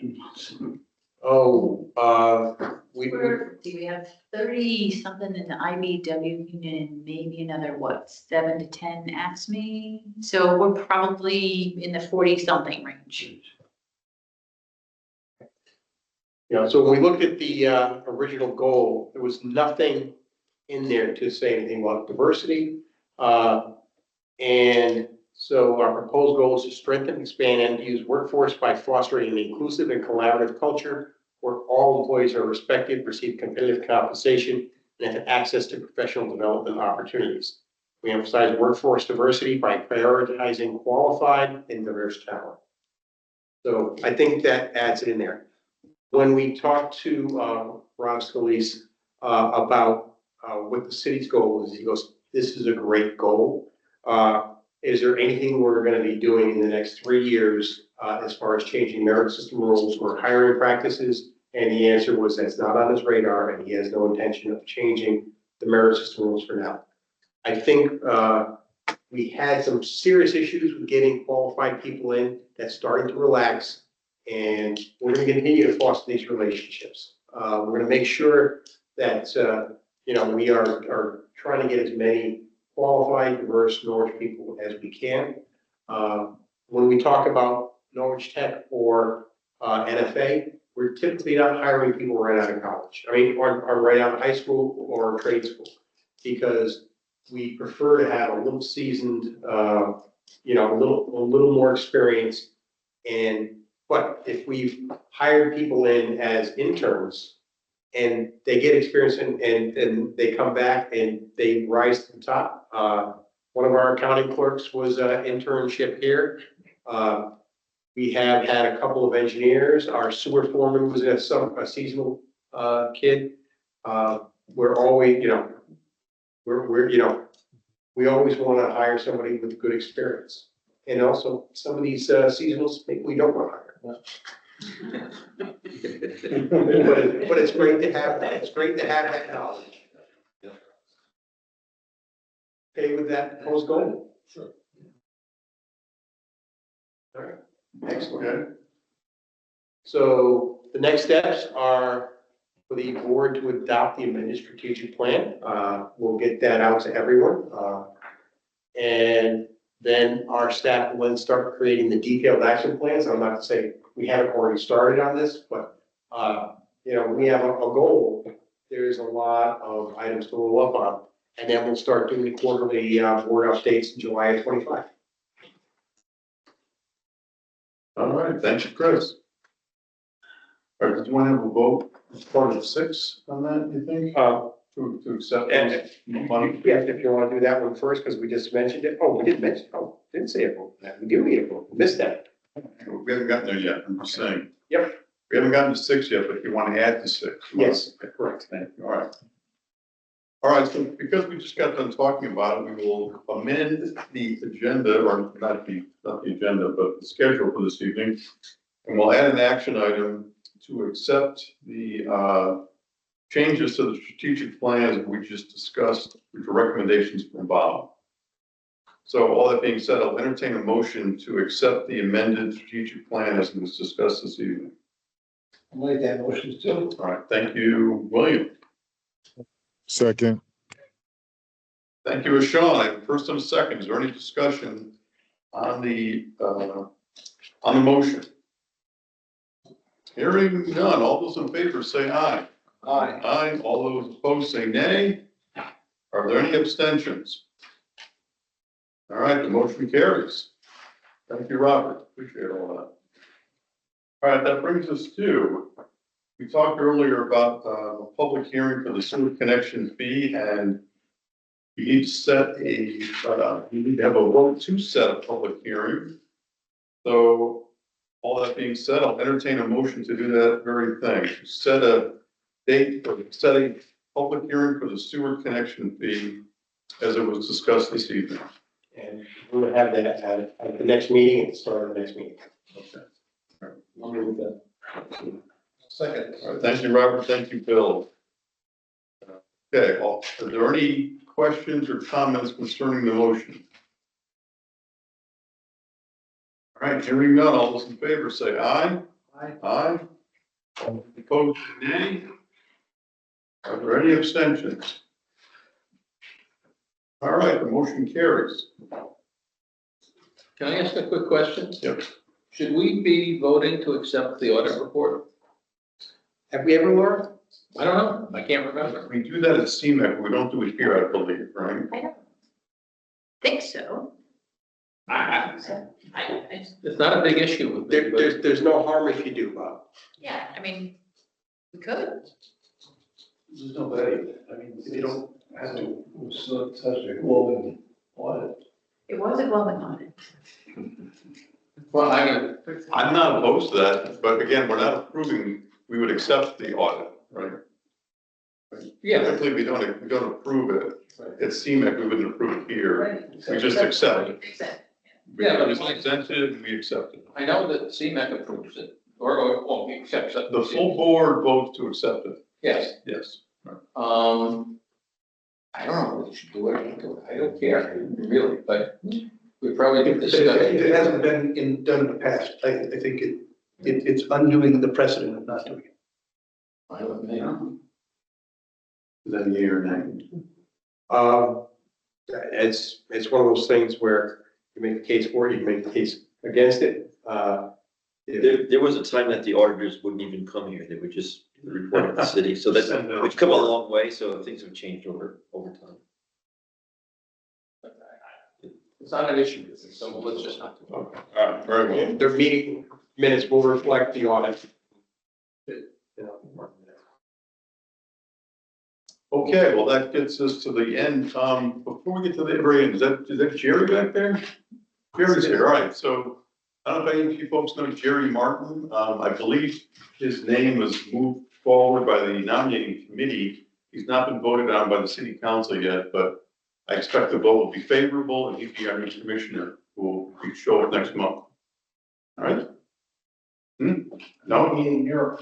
S1: We have 30 something in the IBW unit and maybe another, what, 7 to 10 AXME? So we're probably in the 40 something range.
S4: You know, so when we looked at the original goal, there was nothing in there to say anything about diversity. And so our proposed goal is to strengthen, expand, and use workforce by fostering an inclusive and collaborative culture where all employees are respected, receive competitive compensation, and have access to professional development opportunities. We emphasize workforce diversity by prioritizing qualified and diverse talent. So I think that adds it in there. When we talked to Rob Scalise about what the city's goal is, he goes, this is a great goal. Is there anything we're going to be doing in the next 3 years as far as changing merit system rules or hiring practices? And the answer was that's not on his radar, and he has no intention of changing the merit system rules for now. I think we had some serious issues with getting qualified people in. That's starting to relax, and we're going to continue to foster these relationships. We're going to make sure that you know, we are trying to get as many qualified, diverse Norwich people as we can. When we talk about Norwich Tech or NFA, we're typically not hiring people right out of college. I mean, or right out of high school or trade school, because we prefer to have a little seasoned, you know, a little more experience. But if we've hired people in as interns and they get experience and they come back and they rise to the top. One of our accounting clerks was an internship here. We have had a couple of engineers. Our sewer foreman was a seasonal kid. We're always, you know, we always want to hire somebody with good experience. And also some of these seasonals, maybe we don't want to hire. But it's great to have that. It's great to have that knowledge. Okay, with that proposed goal? Sure. All right, excellent. Okay. So the next steps are for the board to adopt the amended strategic plan. We'll get that out to everyone. And then our staff will then start creating the detailed action plans. I'm not to say we haven't already started on this, but you know, when we have a goal, there's a lot of items to follow up on. And then we'll start doing the quarterly board updates in July of 25.
S3: All right, thanks, Chris. All right, did you want to have a vote as part of 6 on that, you think? To accept those money?
S4: Yes, if you want to do that one first, because we just mentioned it. Oh, we didn't mention, didn't say a vote. We do need a vote. We missed that.
S3: We haven't gotten there yet, I'm just saying.
S4: Yep.
S3: We haven't gotten to 6 yet, but if you want to add to 6.
S4: Yes, correct.
S3: Thank you, all right. All right, so because we just got done talking about it, we will amend the agenda, or not the agenda, but the schedule for this evening. And we'll add an action item to accept the changes to the strategic plans we just discussed, which are recommendations from Bob. So all that being said, I'll entertain a motion to accept the amended strategic plan as was discussed this evening.
S2: I'll make that motion too.
S3: All right, thank you, William.
S12: Second.
S3: Thank you, Sean. I have a first and a second. Is there any discussion on the motion? Hearing none. All those in favor say aye.
S2: Aye.
S3: Aye. All those opposed say nay. Are there any abstentions? All right, the motion carries. Thank you, Robert. Appreciate all that. All right, that brings us to, we talked earlier about a public hearing for the sewer connection fee, and we need to set we need to have a vote to set a public hearing. So all that being said, I'll entertain a motion to do that very thing. Set a date for setting public hearing for the sewer connection fee as it was discussed this evening.
S4: And we'll have that at the next meeting, at the start of the next meeting.
S3: Okay.
S6: I'll move that.
S2: Second.
S3: All right, thank you, Robert. Thank you, Bill. Okay, well, are there any questions or comments concerning the motion? All right, hearing none, all those in favor say aye.
S2: Aye.
S3: Aye. All opposed, nay. Are there any abstentions? All right, the motion carries.
S6: Can I ask a quick question?
S3: Yep.
S6: Should we be voting to accept the audit report?
S4: Have we ever, Laura?
S6: I don't know. I can't remember.
S3: We do that at CMEC, we don't do it here, I believe, right?
S1: I don't think so.
S6: It's not a big issue with me, but
S4: There's no harm if you do, Bob.
S1: Yeah, I mean, we could.
S2: There's no value. I mean, you don't have to, it's not such a glowing audit.
S1: It was a glowing audit.
S6: well,
S3: I'm not opposed to that, but again, we're not approving, we would accept the audit, right?
S6: yeah,
S3: Typically, we don't approve it. At CMEC, we wouldn't approve it here. We just accept it.
S1: Exactly.
S6: Yeah, but
S3: We present it and we accept it.
S6: I know that CMAC approves it, or we accept it.
S3: The full board votes to accept it.
S6: Yes.
S3: Yes.
S6: I don't know, we should do it, I don't care, really, but we probably do this.
S2: It hasn't been done in the past. I think it's undoing the precedent of not doing it.
S6: Fine with me.
S3: Is that yea or nay?
S4: It's one of those things where you make the case for it, you make the case against it.
S9: There was a time that the auditors wouldn't even come here, they would just report to the city, so that's, we've come a long way, so things have changed over time.
S6: It's not an issue, so let's just not do it.
S3: Okay. All right, very well.
S4: Their meeting minutes will reflect the audit.
S3: Okay, well, that gets us to the end. Before we get to the very end, is that Jerry back there? Jerry's here, all right. So I don't know if any of you folks know Jerry Martin. I believe his name was moved forward by the nominating committee. He's not been voted on by the city council yet, but I expect the vote will be favorable and he'll be our new commissioner who will be show up next month. All right? No?
S2: In Europe.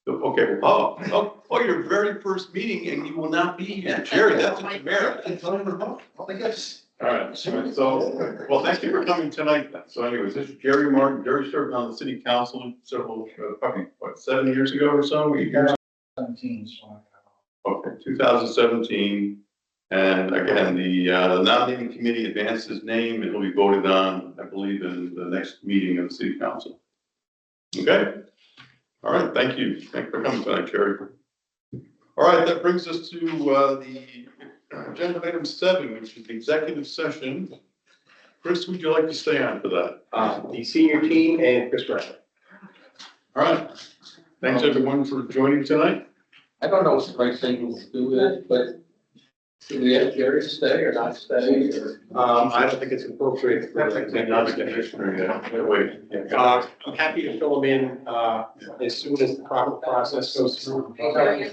S3: Okay, oh, your very first meeting and you will not be here. Jerry, that's a merit.
S2: Oh my gosh.
S3: All right, so, well, thank you for coming tonight then. So anyways, this is Jerry Martin. Jerry served on the city council several, probably, 7 years ago or so? 8 years?
S2: 17.
S3: Okay, 2017. And again, the nominating committee advanced his name and will be voted on, I believe, in the next meeting of the city council. Okay? All right, thank you. Thanks for coming tonight, Jerry. All right, that brings us to the agenda item 7, which is the executive session. Chris, would you like to stay on for that?
S4: The senior team and Chris Bradley.
S3: All right. Thanks, everyone, for joining tonight.
S6: I don't know what the right thing to do is, but do we have Jerry stay or not stay, or?
S4: I don't think it's appropriate.
S3: Wait.
S4: I'm happy to fill them in, as soon as the proper process goes through.